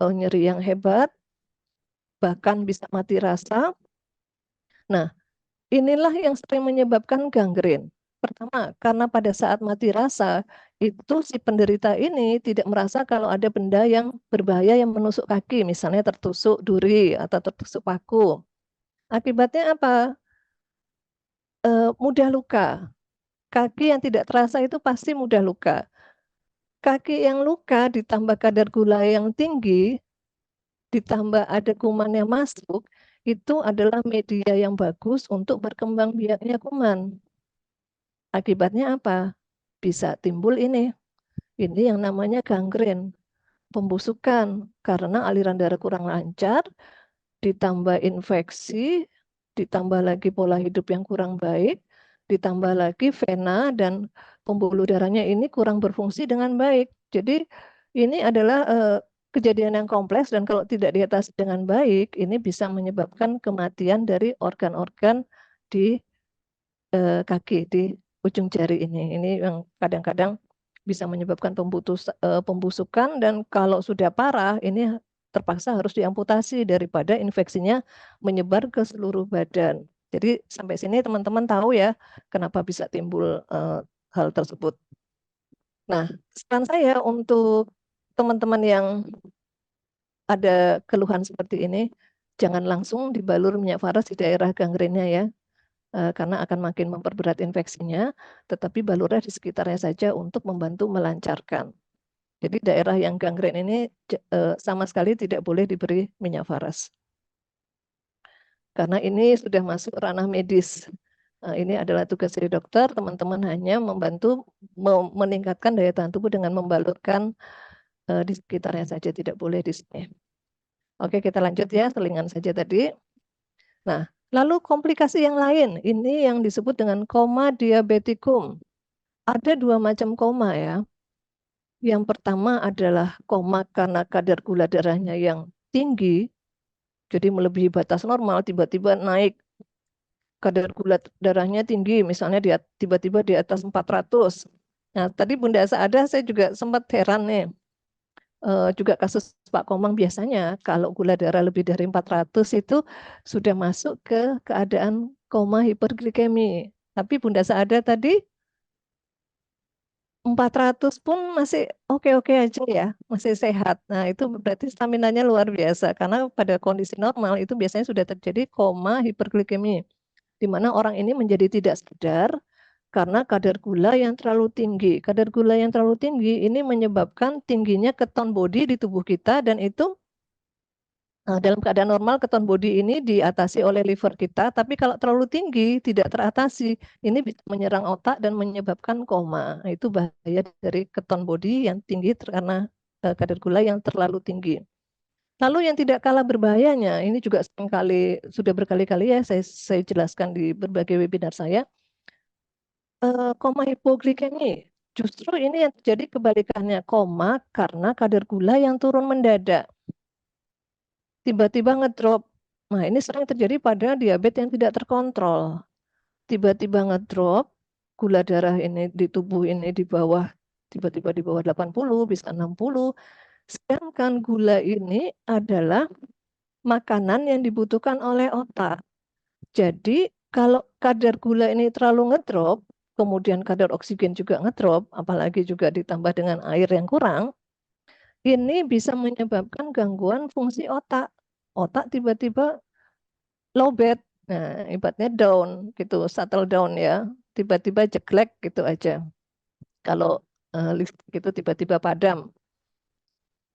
nyeri yang hebat, bahkan bisa mati rasa. Nah, inilah yang sering menyebabkan gangren. Pertama, karena pada saat mati rasa, itu si penderita ini tidak merasa kalau ada benda yang berbahaya yang menusuk kaki, misalnya tertusuk duri atau tertusuk paku. Akibatnya apa? Mudah luka. Kaki yang tidak terasa itu pasti mudah luka. Kaki yang luka ditambah kadar gula yang tinggi, ditambah ada kuman yang masuk, itu adalah media yang bagus untuk berkembang biaknya kuman. Akibatnya apa? Bisa timbul ini yang namanya gangren, pembusukan karena aliran darah kurang lancar, ditambah infeksi, ditambah lagi pola hidup yang kurang baik, ditambah lagi vena dan pembuluh darahnya ini kurang berfungsi dengan baik. Jadi ini adalah kejadian yang kompleks dan kalau tidak diatasi dengan baik, ini bisa menyebabkan kematian dari organ-organ di kaki, di ujung jari ini. Ini yang kadang-kadang bisa menyebabkan pembusukan dan kalau sudah parah, ini terpaksa harus diamputasi daripada infeksinya menyebar ke seluruh badan. Jadi sampai sini teman-teman tahu ya kenapa bisa timbul hal tersebut. Nah, saran saya untuk teman-teman yang ada keluhan seperti ini, jangan langsung dibalur minyak faras di daerah gangrennya ya, karena akan makin memperberat infeksinya, tetapi balurnya di sekitarnya saja untuk membantu melancarkan. Jadi daerah yang gangren ini sama sekali tidak boleh diberi minyak faras. Karena ini sudah masuk ranah medis. Ini adalah tugas dari dokter, teman-teman hanya membantu meningkatkan daya tahan tubuh dengan membalurkan di sekitarnya saja, tidak boleh di sini. Oke, kita lanjut ya, selingan saja tadi. Nah, lalu komplikasi yang lain, ini yang disebut dengan koma diabetikum. Ada dua macam koma ya. Yang pertama adalah koma karena kadar gula darahnya yang tinggi, jadi melebihi batas normal, tiba-tiba naik kadar gula darahnya tinggi, misalnya tiba-tiba di atas 400. Nah, tadi Bunda Saada saya juga sempat heran nih. Juga kasus Pak Komang biasanya kalau gula darah lebih dari 400 itu sudah masuk ke keadaan koma hiperglikemi. Tapi Bunda Saada tadi 400 pun masih oke-oke aja ya, masih sehat. Nah, itu berarti staminanya luar biasa karena pada kondisi normal itu biasanya sudah terjadi koma hiperglikemi, di mana orang ini menjadi tidak sadar karena kadar gula yang terlalu tinggi. Kadar gula yang terlalu tinggi ini menyebabkan tingginya keton body di tubuh kita dan itu dalam keadaan normal keton body ini diatasi oleh liver kita, tapi kalau terlalu tinggi tidak teratasi, ini bisa menyerang otak dan menyebabkan koma. Itu bahaya dari keton body yang tinggi karena kadar gula yang terlalu tinggi. Lalu yang tidak kalah berbahayanya, ini juga sudah berkali-kali ya saya jelaskan di berbagai webinar saya, koma hipoglikemi. Justru ini yang terjadi kebalikannya, koma karena kadar gula yang turun mendadak. Tiba-tiba ngedrop. Nah, ini sering terjadi pada diabetes yang tidak terkontrol. Tiba-tiba ngedrop, gula darah ini di tubuh ini di bawah, tiba-tiba di bawah 80, bisa 60. Sedangkan gula ini adalah makanan yang dibutuhkan oleh otak. Jadi kalau kadar gula ini terlalu ngedrop, kemudian kadar oksigen juga ngedrop, apalagi juga ditambah dengan air yang kurang, ini bisa menyebabkan gangguan fungsi otak. Otak tiba-tiba lowbat, nah ibaratnya down gitu, shuttle down ya, tiba-tiba jeglek gitu aja. Kalau listrik itu tiba-tiba padam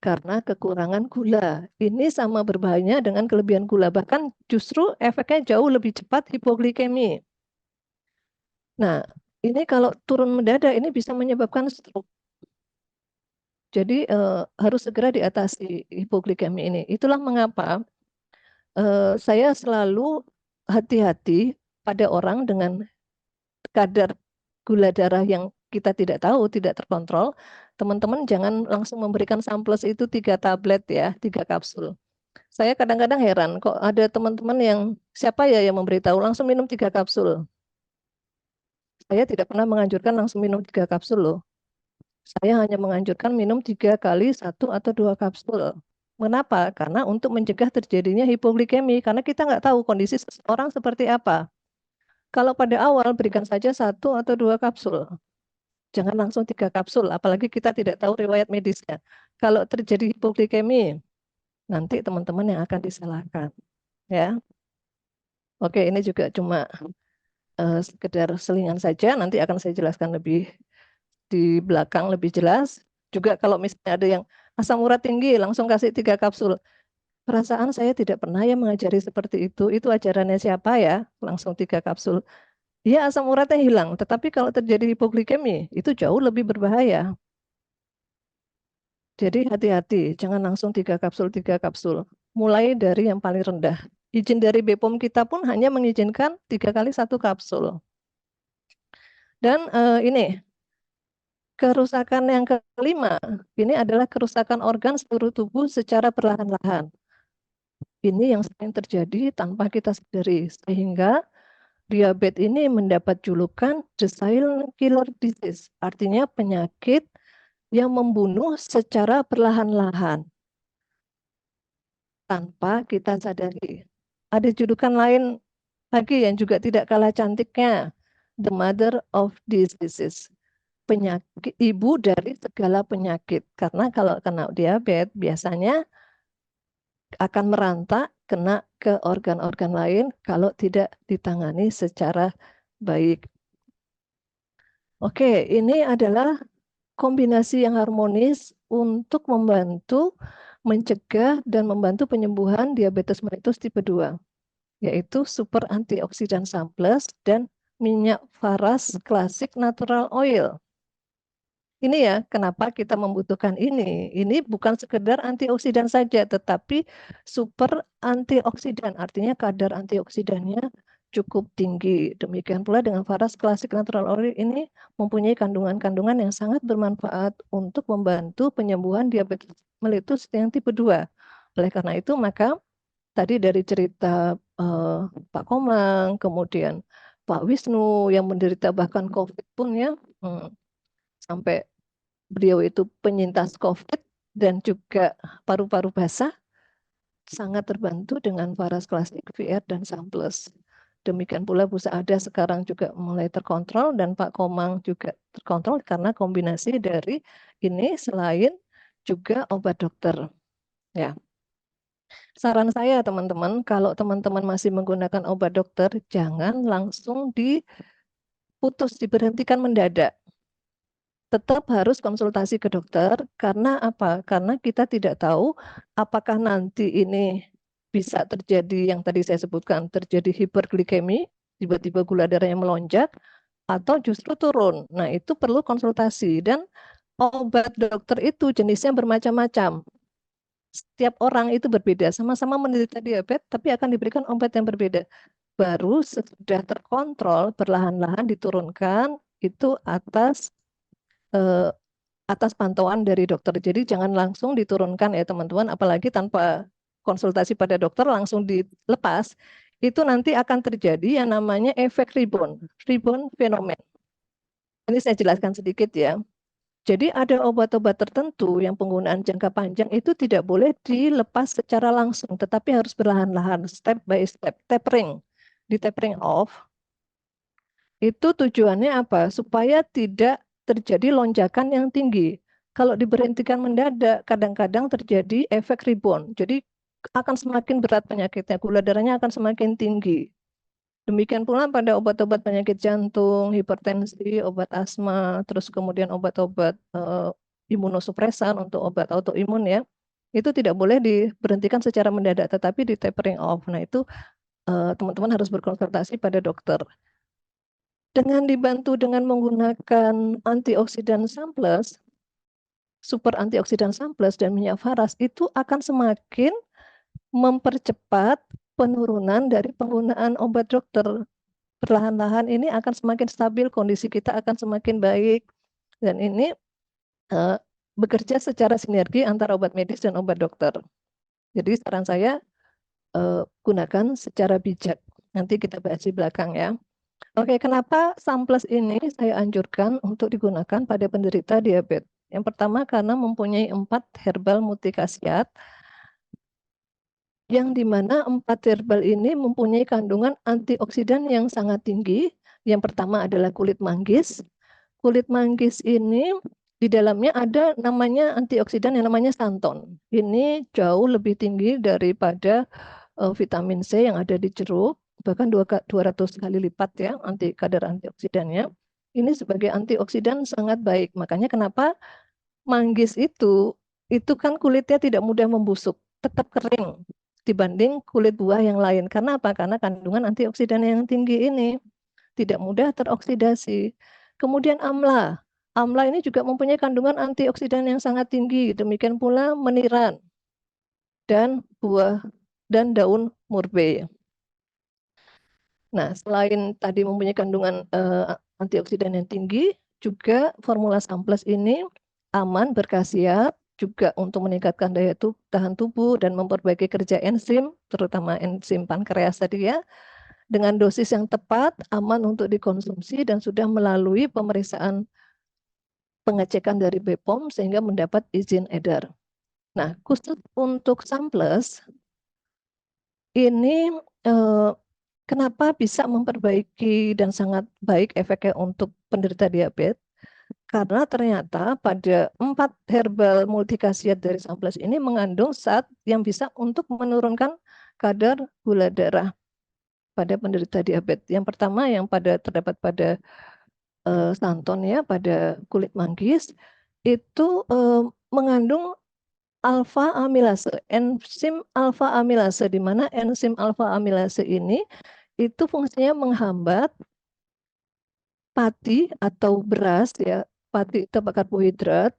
karena kekurangan gula. Ini sama berbahayanya dengan kelebihan gula, bahkan justru efeknya jauh lebih cepat hipoglikemi. Nah, ini kalau turun mendadak ini bisa menyebabkan stroke. Jadi harus segera diatasi hipoglikemi ini. Itulah mengapa saya selalu hati-hati pada orang dengan kadar gula darah yang kita tidak tahu, tidak terkontrol. Teman-teman jangan langsung memberikan samples itu 3 tablet ya, 3 kapsul. Saya kadang-kadang heran, kok ada teman-teman yang siapa ya yang memberitahu langsung minum 3 kapsul. Saya tidak pernah menganjurkan langsung minum 3 kapsul loh. Saya hanya menganjurkan minum 3 kali 1 atau 2 kapsul. Mengapa? Karena untuk mencegah terjadinya hipoglikemi, karena kita nggak tahu kondisi seseorang seperti apa. Kalau pada awal berikan saja 1 atau 2 kapsul. Jangan langsung 3 kapsul, apalagi kita tidak tahu riwayat medisnya. Kalau terjadi hipoglikemi, nanti teman-teman yang akan disalahkan. Ya, oke, ini juga cuma sekedar selingan saja. Nanti akan saya jelaskan lebih di belakang lebih jelas. Juga kalau misalnya ada yang asam urat tinggi, langsung kasih 3 kapsul. Perasaan saya tidak pernah ya mengajari seperti itu. Itu ajarannya siapa ya? Langsung 3 kapsul. Ya, asam uratnya hilang. Tetapi kalau terjadi hipoglikemi, itu jauh lebih berbahaya. Jadi hati-hati, jangan langsung 3 kapsul, 3 kapsul. Mulai dari yang paling rendah. Izin dari BPOM kita pun hanya mengizinkan 3 kali 1 kapsul. Dan ini, kerusakan yang kelima, ini adalah kerusakan organ seluruh tubuh secara perlahan-lahan. Ini yang sering terjadi tanpa kita sadari, sehingga diabetes ini mendapat julukan the silent killer disease, artinya penyakit yang membunuh secara perlahan-lahan tanpa kita sadari. Ada julukan lain lagi yang juga tidak kalah cantiknya, the mother of diseases, penyakit ibu dari segala penyakit. Karena kalau kena diabetes biasanya akan merantak kena ke organ-organ lain kalau tidak ditangani secara baik. Oke, ini adalah kombinasi yang harmonis untuk membantu mencegah dan membantu penyembuhan diabetes mellitus tipe 2, yaitu super antioksidan surplus dan minyak faras klasik natural oil. Ini ya, kenapa kita membutuhkan ini. Ini bukan sekedar antioksidan saja, tetapi super antioksidan, artinya kadar antioksidannya cukup tinggi. Demikian pula dengan Faras Classic Natural Oil ini mempunyai kandungan-kandungan yang sangat bermanfaat untuk membantu penyembuhan diabetes mellitus yang tipe 2. Oleh karena itu, maka tadi dari cerita Pak Komang, kemudian Pak Wisnu yang menderita bahkan COVID pun ya, sampai beliau itu penyintas COVID dan juga paru-paru basah, sangat terbantu dengan Faras Classic VR dan Samplus. Demikian pula Bu Saada sekarang juga mulai terkontrol dan Pak Komang juga terkontrol karena kombinasi dari ini selain juga obat dokter. Ya. Saran saya teman-teman, kalau teman-teman masih menggunakan obat dokter, jangan langsung diputus, diberhentikan mendadak. Tetap harus konsultasi ke dokter karena apa? Karena kita tidak tahu apakah nanti ini bisa terjadi yang tadi saya sebutkan, terjadi hiperglikemi, tiba-tiba gula darahnya melonjak atau justru turun. Nah, itu perlu konsultasi dan obat dokter itu jenisnya bermacam-macam. Setiap orang itu berbeda, sama-sama menderita diabetes tapi akan diberikan obat yang berbeda. Baru sudah terkontrol perlahan-lahan diturunkan itu atas pantauan dari dokter. Jadi jangan langsung diturunkan ya teman-teman, apalagi tanpa konsultasi pada dokter langsung dilepas, itu nanti akan terjadi yang namanya efek rebound fenomen. Ini saya jelaskan sedikit ya. Jadi ada obat-obat tertentu yang penggunaan jangka panjang itu tidak boleh dilepas secara langsung, tetapi harus perlahan-lahan, step by step, tapering. Di tapering off, itu tujuannya apa? Supaya tidak terjadi lonjakan yang tinggi. Kalau diberhentikan mendadak, kadang-kadang terjadi efek rebound. Jadi akan semakin berat penyakitnya, gula darahnya akan semakin tinggi. Demikian pula pada obat-obat penyakit jantung, hipertensi, obat asma, terus kemudian obat-obat imunosupresan untuk obat autoimun ya. Itu tidak boleh diberhentikan secara mendadak, tetapi di tapering off. Nah itu teman-teman harus berkonsultasi pada dokter. Dengan dibantu dengan menggunakan antioksidan Sunplus, super antioksidan Sunplus dan minyak faras itu akan semakin mempercepat penurunan dari penggunaan obat dokter. Perlahan-lahan ini akan semakin stabil, kondisi kita akan semakin baik. Dan ini bekerja secara sinergi antara obat medis dan obat dokter. Jadi saran saya gunakan secara bijak. Nanti kita bahas di belakang ya. Oke, kenapa Sunplus ini saya anjurkan untuk digunakan pada penderita diabetes? Yang pertama karena mempunyai 4 herbal multikhasiat, yang dimana 4 herbal ini mempunyai kandungan antioksidan yang sangat tinggi. Yang pertama adalah kulit manggis. Kulit manggis ini di dalamnya ada namanya antioksidan yang namanya santon. Ini jauh lebih tinggi daripada vitamin C yang ada di jeruk, bahkan 200 kali lipat ya kadar antioksidannya. Ini sebagai antioksidan sangat baik. Makanya kenapa manggis itu kan kulitnya tidak mudah membusuk, tetap kering dibanding kulit buah yang lain. Karena apa? Karena kandungan antioksidan yang tinggi ini tidak mudah teroksidasi. Kemudian amla. Amla ini juga mempunyai kandungan antioksidan yang sangat tinggi. Demikian pula meniran dan buah dan daun murbe. Nah, selain tadi mempunyai kandungan antioksidan yang tinggi, juga formula Sunplus ini aman, berkhasiat, juga untuk meningkatkan daya tahan tubuh dan memperbaiki kerja enzim, terutama enzim pankreas tadi ya, dengan dosis yang tepat, aman untuk dikonsumsi dan sudah melalui pemeriksaan pengecekan dari BPOM sehingga mendapat izin edar. Nah, khusus untuk Sunplus ini kenapa bisa memperbaiki dan sangat baik efeknya untuk penderita diabetes? Karena ternyata pada 4 herbal multikhasiat dari Sunplus ini mengandung zat yang bisa untuk menurunkan kadar gula darah pada penderita diabetes. Yang pertama yang terdapat pada santon ya, pada kulit manggis itu mengandung alfa amilase, enzim alfa amilase, di mana enzim alfa amilase ini itu fungsinya menghambat pati atau beras ya, pati itu karbohidrat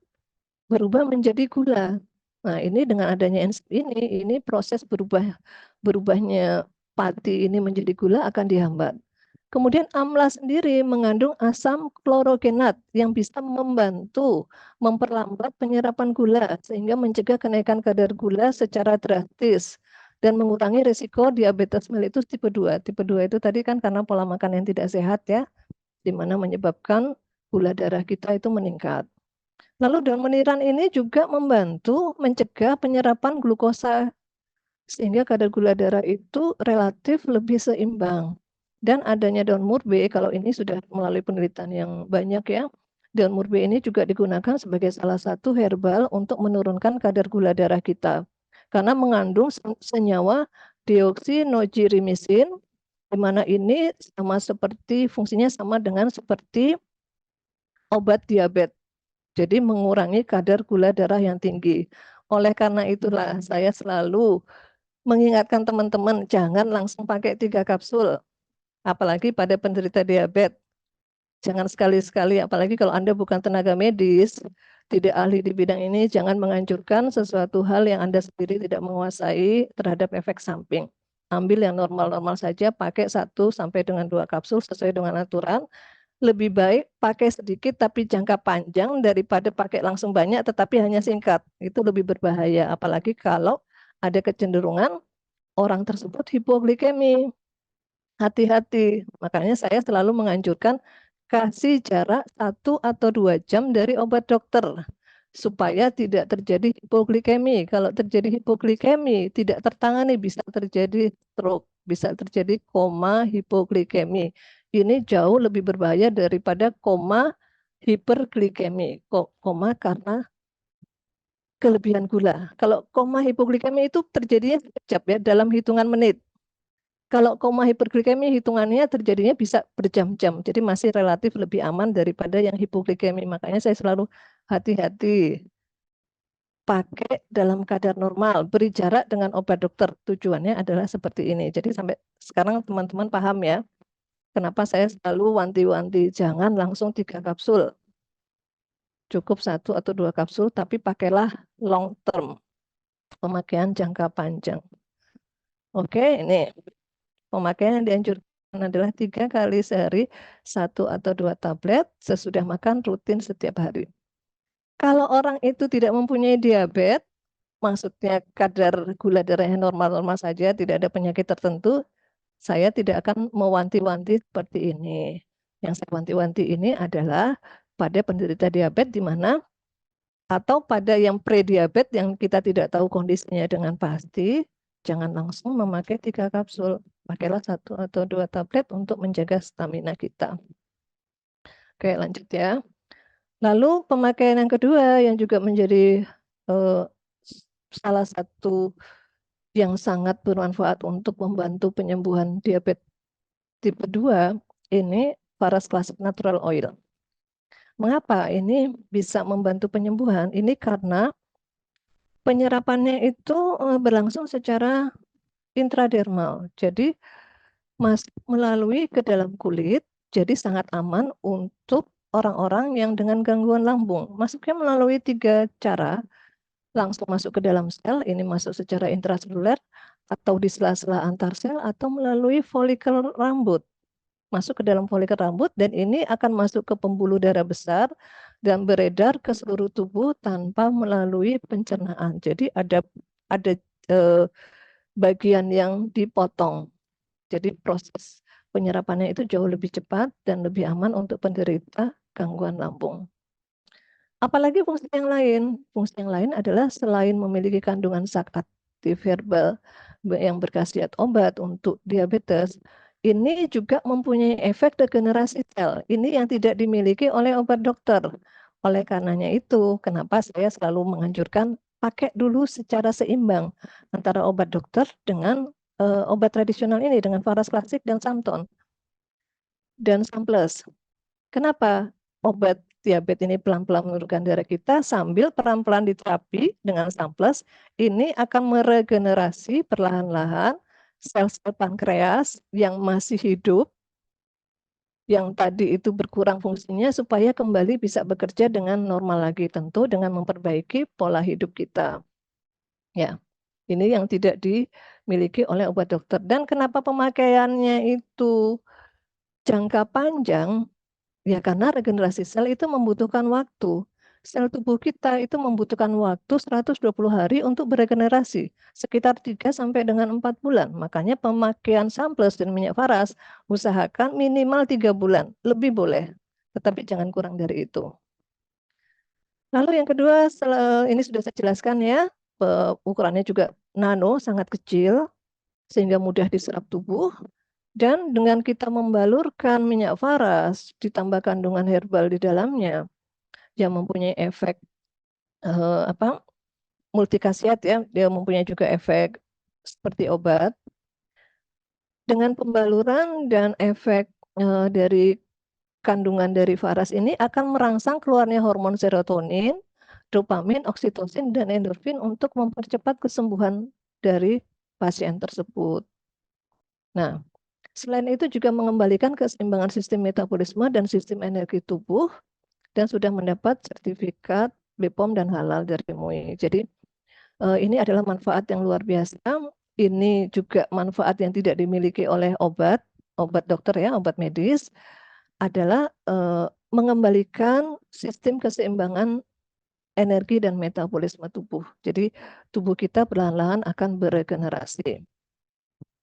berubah menjadi gula. Nah, ini dengan adanya enzim ini proses berubahnya pati ini menjadi gula akan dihambat. Kemudian amla sendiri mengandung asam klorogenat yang bisa membantu memperlambat penyerapan gula sehingga mencegah kenaikan kadar gula secara drastis dan mengurangi risiko diabetes mellitus tipe 2. Tipe 2 itu tadi kan karena pola makan yang tidak sehat ya, di mana menyebabkan gula darah kita itu meningkat. Lalu daun meniran ini juga membantu mencegah penyerapan glukosa sehingga kadar gula darah itu relatif lebih seimbang. Dan adanya daun murbe, kalau ini sudah melalui penelitian yang banyak ya, daun murbe ini juga digunakan sebagai salah satu herbal untuk menurunkan kadar gula darah kita. Karena mengandung senyawa deoksinoirimisin, di mana ini sama seperti fungsinya sama dengan seperti obat diabetes. Jadi mengurangi kadar gula darah yang tinggi. Oleh karena itulah saya selalu mengingatkan teman-teman jangan langsung pakai 3 kapsul. Apalagi pada penderita diabetes. Jangan sekali-sekali, apalagi kalau Anda bukan tenaga medis, tidak ahli di bidang ini, jangan menganjurkan sesuatu hal yang Anda sendiri tidak menguasai terhadap efek samping. Ambil yang normal-normal saja, pakai 1 sampai dengan 2 kapsul sesuai dengan aturan. Lebih baik pakai sedikit tapi jangka panjang daripada pakai langsung banyak tetapi hanya singkat. Itu lebih berbahaya, apalagi kalau ada kecenderungan orang tersebut hipoglikemi. Hati-hati. Makanya saya selalu menganjurkan kasih jarak 1 atau 2 jam dari obat dokter supaya tidak terjadi hipoglikemi. Kalau terjadi hipoglikemi tidak tertangani bisa terjadi stroke, bisa terjadi koma hipoglikemi. Ini jauh lebih berbahaya daripada koma hiperglikemi. Koma karena kelebihan gula. Kalau koma hipoglikemi itu terjadinya sekejap ya, dalam hitungan menit. Kalau koma hiperglikemi hitungannya terjadinya bisa berjam-jam. Jadi masih relatif lebih aman daripada yang hipoglikemi. Makanya saya selalu hati-hati. Pakai dalam kadar normal, beri jarak dengan obat dokter. Tujuannya adalah seperti ini. Jadi sampai sekarang teman-teman paham ya. Kenapa saya selalu wanti-wanti, jangan langsung 3 kapsul. Cukup 1 atau 2 kapsul, tapi pakailah long term, pemakaian jangka panjang. Oke, ini pemakaian yang dianjurkan adalah 3 kali sehari, 1 atau 2 tablet sesudah makan rutin setiap hari. Kalau orang itu tidak mempunyai diabetes, maksudnya kadar gula darahnya normal-normal saja, tidak ada penyakit tertentu, saya tidak akan mewanti-wanti seperti ini. Yang saya wanti-wanti ini adalah pada penderita diabetes di mana atau pada yang pre-diabetes yang kita tidak tahu kondisinya dengan pasti, jangan langsung memakai 3 kapsul. Pakailah 1 atau 2 tablet untuk menjaga stamina kita. Oke, lanjut ya. Lalu pemakaian yang kedua yang juga menjadi salah satu yang sangat bermanfaat untuk membantu penyembuhan diabetes tipe 2 ini Faras Classic Natural Oil. Mengapa ini bisa membantu penyembuhan? Ini karena penyerapannya itu berlangsung secara intradermal. Jadi melalui ke dalam kulit, jadi sangat aman untuk orang-orang yang dengan gangguan lambung. Masuknya melalui 3 cara, langsung masuk ke dalam sel, ini masuk secara intraseluler, atau di sela-sela antar sel, atau melalui folikel rambut. Masuk ke dalam folikel rambut, dan ini akan masuk ke pembuluh darah besar, dan beredar ke seluruh tubuh tanpa melalui pencernaan. Jadi ada bagian yang dipotong. Jadi proses penyerapannya itu jauh lebih cepat dan lebih aman untuk penderita gangguan lambung. Apalagi fungsi yang lain? Fungsi yang lain adalah selain memiliki kandungan zat aktif herbal yang berkhasiat obat untuk diabetes, ini juga mempunyai efek regenerasi sel. Ini yang tidak dimiliki oleh obat dokter. Oleh karenanya itu, kenapa saya selalu menganjurkan pakai dulu secara seimbang antara obat dokter dengan obat tradisional ini dengan Faras Classic dan Samton dan Samples. Kenapa? Obat diabetes ini pelan-pelan menurunkan darah kita sambil pelan-pelan diterapi dengan Samples, ini akan meregenerasi perlahan-lahan sel-sel pankreas yang masih hidup, yang tadi itu berkurang fungsinya supaya kembali bisa bekerja dengan normal lagi, tentu dengan memperbaiki pola hidup kita. Ya. Ini yang tidak dimiliki oleh obat dokter. Dan kenapa pemakaiannya itu jangka panjang? Ya karena regenerasi sel itu membutuhkan waktu. Sel tubuh kita itu membutuhkan waktu 120 hari untuk beregenerasi, sekitar 3 sampai dengan 4 bulan. Makanya pemakaian Samples dan minyak faras usahakan minimal 3 bulan, lebih boleh, tetapi jangan kurang dari itu. Lalu yang kedua, ini sudah saya jelaskan ya, ukurannya juga nano, sangat kecil, sehingga mudah diserap tubuh. Dan dengan kita membalurkan minyak faras, ditambah kandungan herbal di dalamnya, yang mempunyai efek multikhasiat ya, dia mempunyai juga efek seperti obat. Dengan pembaluran dan efek dari kandungan dari faras ini akan merangsang keluarnya hormon serotonin, dopamin, oksitosin, dan endorfin untuk mempercepat kesembuhan dari pasien tersebut. Nah, selain itu juga mengembalikan keseimbangan sistem metabolisme dan sistem energi tubuh dan sudah mendapat sertifikat BPOM dan halal dari MUI. Jadi ini adalah manfaat yang luar biasa. Ini juga manfaat yang tidak dimiliki oleh obat dokter ya, obat medis, adalah mengembalikan sistem keseimbangan energi dan metabolisme tubuh. Jadi tubuh kita perlahan-lahan akan beregenerasi.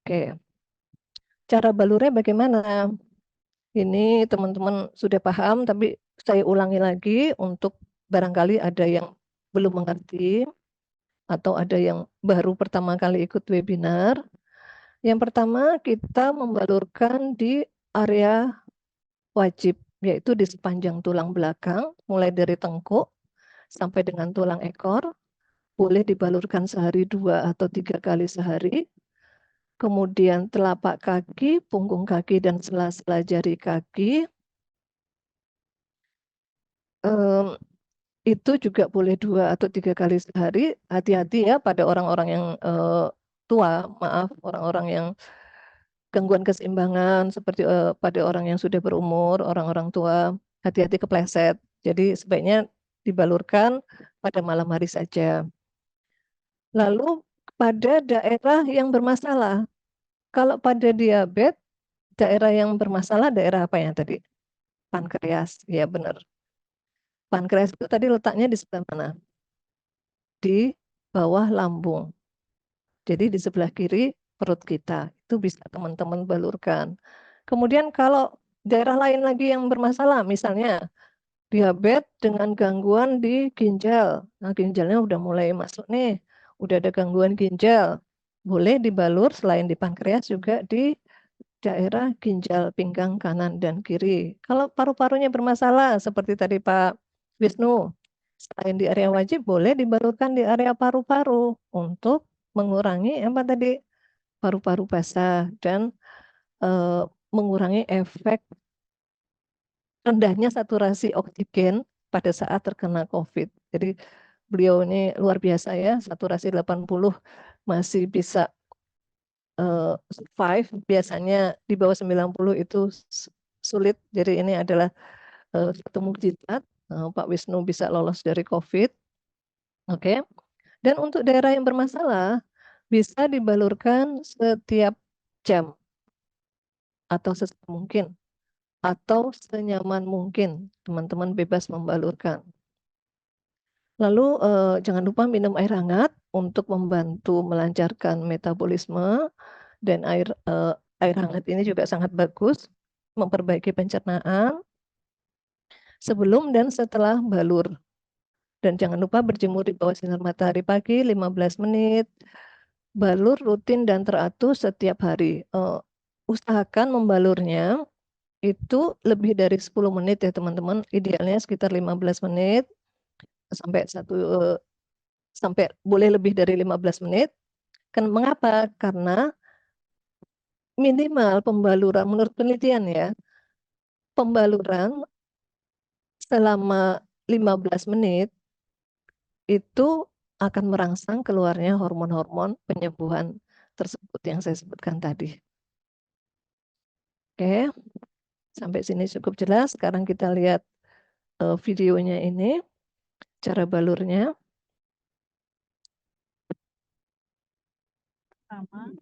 Oke. Cara balurnya bagaimana? Ini teman-teman sudah paham, tapi saya ulangi lagi untuk barangkali ada yang belum mengerti atau ada yang baru pertama kali ikut webinar. Yang pertama, kita membalurkan di area wajib, yaitu di sepanjang tulang belakang, mulai dari tengkuk sampai dengan tulang ekor. Boleh dibalurkan sehari 2 atau 3 kali sehari. Kemudian telapak kaki, punggung kaki, dan sela-sela jari kaki. Itu juga boleh 2 atau 3 kali sehari. Hati-hati ya pada orang-orang yang tua, maaf, orang-orang yang gangguan keseimbangan seperti pada orang yang sudah berumur, orang-orang tua, hati-hati kepleset. Jadi sebaiknya dibalurkan pada malam hari saja. Lalu pada daerah yang bermasalah, kalau pada diabetes, daerah yang bermasalah daerah apa yang tadi? Pankreas, ya benar. Pankreas itu tadi letaknya di sebelah mana? Di bawah lambung. Jadi di sebelah kiri perut kita. Itu bisa teman-teman balurkan. Kemudian kalau daerah lain lagi yang bermasalah, misalnya diabetes dengan gangguan di ginjal. Nah, ginjalnya udah mulai masuk nih. Udah ada gangguan ginjal. Boleh dibalur selain di pankreas juga di daerah ginjal pinggang kanan dan kiri. Kalau paru-parunya bermasalah seperti tadi Pak Wisnu, selain di area wajib boleh dibalurkan di area paru-paru untuk mengurangi apa tadi paru-paru basah dan mengurangi efek rendahnya saturasi oksigen pada saat terkena COVID. Jadi beliau ini luar biasa ya, saturasi 80 masih bisa survive, biasanya di bawah 90 itu sulit. Jadi ini adalah satu mukjizat Pak Wisnu bisa lolos dari COVID. Oke. Dan untuk daerah yang bermasalah bisa dibalurkan setiap jam atau mungkin atau senyaman mungkin. Teman-teman bebas membalurkan. Lalu jangan lupa minum air hangat untuk membantu melancarkan metabolisme dan air hangat ini juga sangat bagus memperbaiki pencernaan sebelum dan setelah balur. Dan jangan lupa berjemur di bawah sinar matahari pagi 15 menit. Balur rutin dan teratur setiap hari. Usahakan membalurnya itu lebih dari 10 menit ya teman-teman. Idealnya sekitar 15 menit sampai sampai boleh lebih dari 15 menit. Mengapa? Karena minimal pembaluran menurut penelitian ya, pembaluran selama 15 menit itu akan merangsang keluarnya hormon-hormon penyembuhan tersebut yang saya sebutkan tadi. Oke, sampai sini cukup jelas. Sekarang kita lihat videonya ini, cara balurnya. Pertama,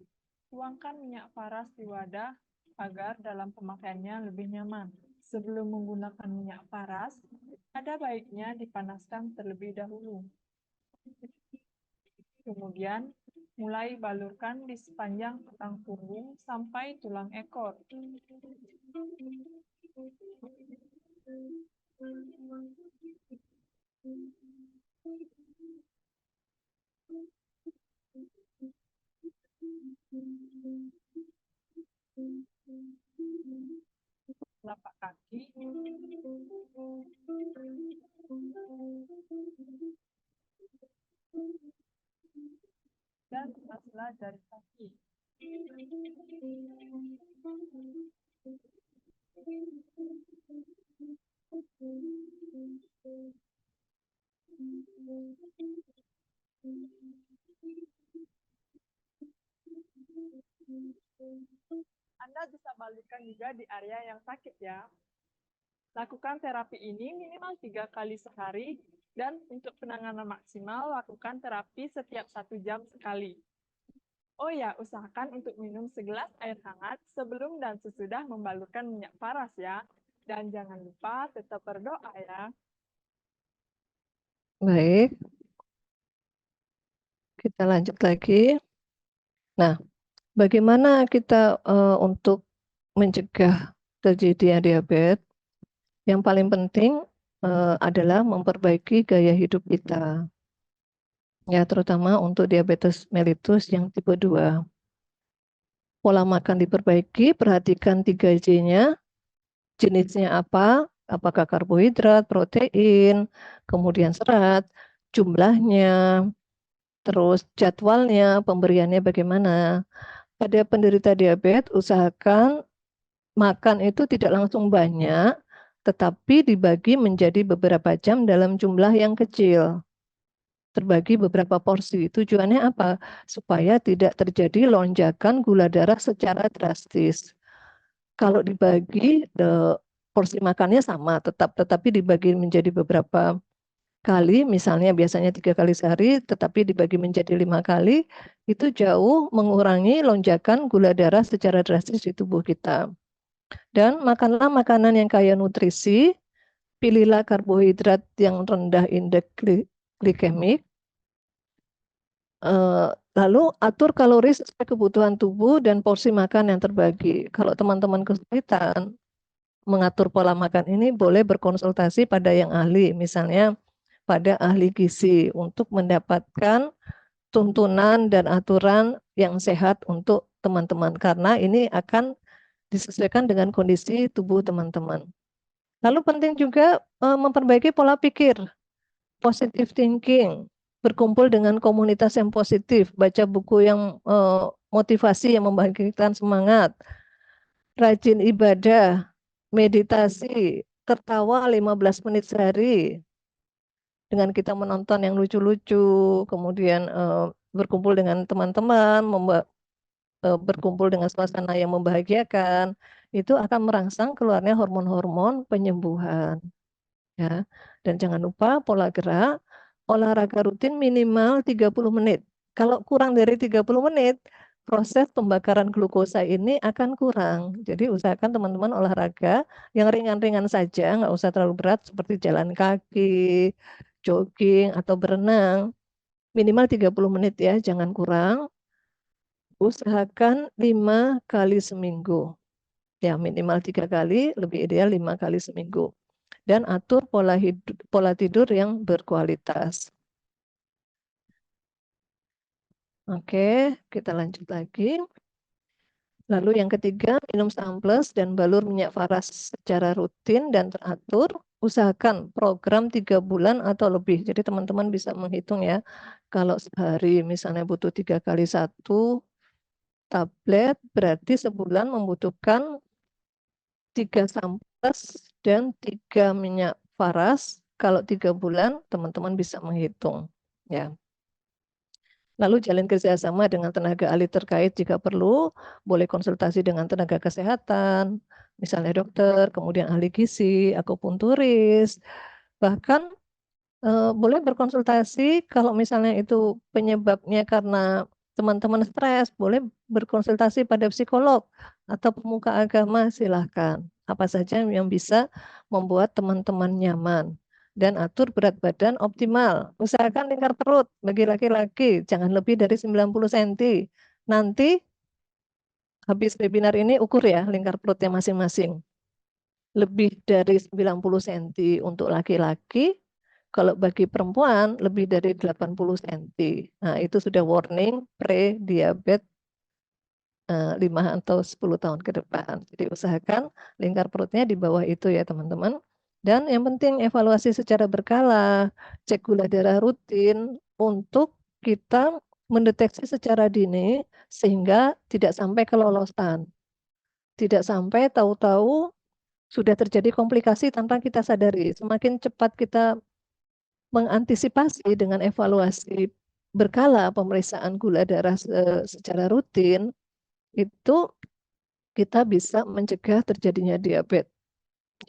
tuangkan minyak paras di wadah agar dalam pemakaiannya lebih nyaman. Sebelum menggunakan minyak paras, ada baiknya dipanaskan terlebih dahulu. Kemudian, mulai balurkan di sepanjang batang punggung sampai tulang ekor. Telapak kaki, dan sela-sela jari kaki. Anda bisa balurkan juga di area yang sakit ya. Lakukan terapi ini minimal 3 kali sehari dan untuk penanganan maksimal lakukan terapi setiap 1 jam sekali. Oh ya, usahakan untuk minum segelas air hangat sebelum dan sesudah membalurkan minyak paras ya. Dan jangan lupa tetap berdoa ya. Baik, kita lanjut lagi. Nah, bagaimana kita untuk mencegah terjadinya diabetes? Yang paling penting adalah memperbaiki gaya hidup kita. Ya, terutama untuk diabetes mellitus yang tipe 2. Pola makan diperbaiki, perhatikan 3J-nya, jenisnya apa, apakah karbohidrat, protein, kemudian serat, jumlahnya, terus jadwalnya, pemberiannya bagaimana. Pada penderita diabetes, usahakan makan itu tidak langsung banyak, tetapi dibagi menjadi beberapa jam dalam jumlah yang kecil. terbagi beberapa porsi. Tujuannya apa? Supaya tidak terjadi lonjakan gula darah secara drastis. Kalau dibagi, porsi makannya sama, tetapi dibagi menjadi beberapa kali, misalnya biasanya 3 kali sehari, tetapi dibagi menjadi 5 kali, itu jauh mengurangi lonjakan gula darah secara drastis di tubuh kita. Dan makanlah makanan yang kaya nutrisi, pilihlah karbohidrat yang rendah indeks glikemik, lalu atur kalori sesuai kebutuhan tubuh dan porsi makan yang terbagi. Kalau teman-teman kesulitan mengatur pola makan ini, boleh berkonsultasi pada yang ahli, misalnya pada ahli gizi untuk mendapatkan tuntunan dan aturan yang sehat untuk teman-teman, karena ini akan disesuaikan dengan kondisi tubuh teman-teman. Lalu penting juga memperbaiki pola pikir, positive thinking, berkumpul dengan komunitas yang positif, baca buku yang motivasi yang membangkitkan semangat, rajin ibadah, meditasi, tertawa 15 menit sehari dengan kita menonton yang lucu-lucu, kemudian berkumpul dengan teman-teman, berkumpul dengan suasana yang membahagiakan, itu akan merangsang keluarnya hormon-hormon penyembuhan. Ya. Dan jangan lupa pola gerak, olahraga rutin minimal 30 menit. Kalau kurang dari 30 menit, proses pembakaran glukosa ini akan kurang. Jadi usahakan teman-teman olahraga yang ringan-ringan saja, nggak usah terlalu berat seperti jalan kaki, jogging, atau berenang. Minimal 30 menit ya, jangan kurang. Usahakan 5 kali seminggu. Ya, minimal 3 kali, lebih ideal 5 kali seminggu. Dan atur pola tidur yang berkualitas. Oke, kita lanjut lagi. Lalu yang ketiga, minum samples dan balur minyak faras secara rutin dan teratur. Usahakan program 3 bulan atau lebih. Jadi teman-teman bisa menghitung ya. Kalau sehari misalnya butuh 3 kali 1 tablet, berarti sebulan membutuhkan 3 samples dan 3 minyak faras. Kalau 3 bulan, teman-teman bisa menghitung. Ya. Lalu jalin kerjasama dengan tenaga ahli terkait jika perlu, boleh konsultasi dengan tenaga kesehatan, misalnya dokter, kemudian ahli gizi, akupunturis, bahkan boleh berkonsultasi kalau misalnya itu penyebabnya karena teman-teman stres, boleh berkonsultasi pada psikolog atau pemuka agama, silahkan. Apa saja yang bisa membuat teman-teman nyaman. Dan atur berat badan optimal. Usahakan lingkar perut bagi laki-laki, jangan lebih dari 90 cm. Nanti habis webinar ini ukur ya lingkar perutnya masing-masing. Lebih dari 90 cm untuk laki-laki, kalau bagi perempuan lebih dari 80 cm. Nah, itu sudah warning pre-diabetes 5 atau 10 tahun ke depan. Jadi usahakan lingkar perutnya di bawah itu ya teman-teman. Dan yang penting evaluasi secara berkala, cek gula darah rutin untuk kita mendeteksi secara dini sehingga tidak sampai kelolosan. Tidak sampai tahu-tahu sudah terjadi komplikasi tanpa kita sadari. Semakin cepat kita mengantisipasi dengan evaluasi berkala pemeriksaan gula darah secara rutin, itu kita bisa mencegah terjadinya diabetes.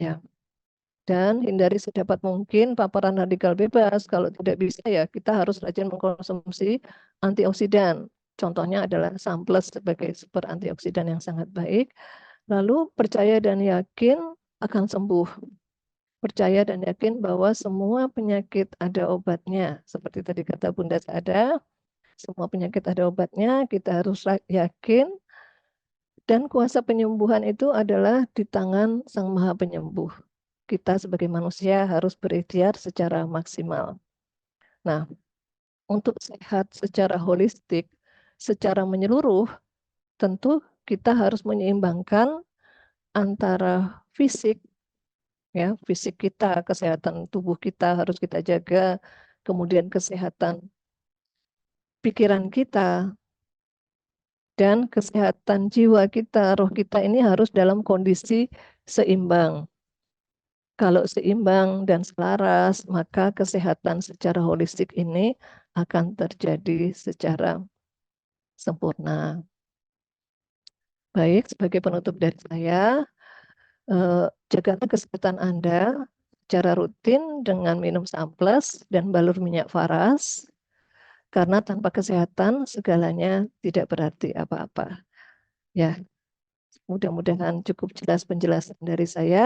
Ya. Dan hindari sedapat mungkin paparan radikal bebas. Kalau tidak bisa ya kita harus rajin mengkonsumsi antioksidan. Contohnya adalah samples sebagai super antioksidan yang sangat baik. Lalu percaya dan yakin akan sembuh. Percaya dan yakin bahwa semua penyakit ada obatnya. Seperti tadi kata Bunda Sada, semua penyakit ada obatnya, kita harus yakin. Dan kuasa penyembuhan itu adalah di tangan Sang Maha Penyembuh. Kita sebagai manusia harus berikhtiar secara maksimal. Nah, untuk sehat secara holistik, secara menyeluruh, tentu kita harus menyeimbangkan antara fisik, ya, fisik kita, kesehatan tubuh kita harus kita jaga, kemudian kesehatan pikiran kita, dan kesehatan jiwa kita, roh kita ini harus dalam kondisi seimbang. Kalau seimbang dan selaras, maka kesehatan secara holistik ini akan terjadi secara sempurna. Baik, sebagai penutup dari saya, jagalah kesehatan Anda secara rutin dengan minum Samples dan balur minyak Faras, karena tanpa kesehatan segalanya tidak berarti apa-apa. Ya, mudah-mudahan cukup jelas penjelasan dari saya.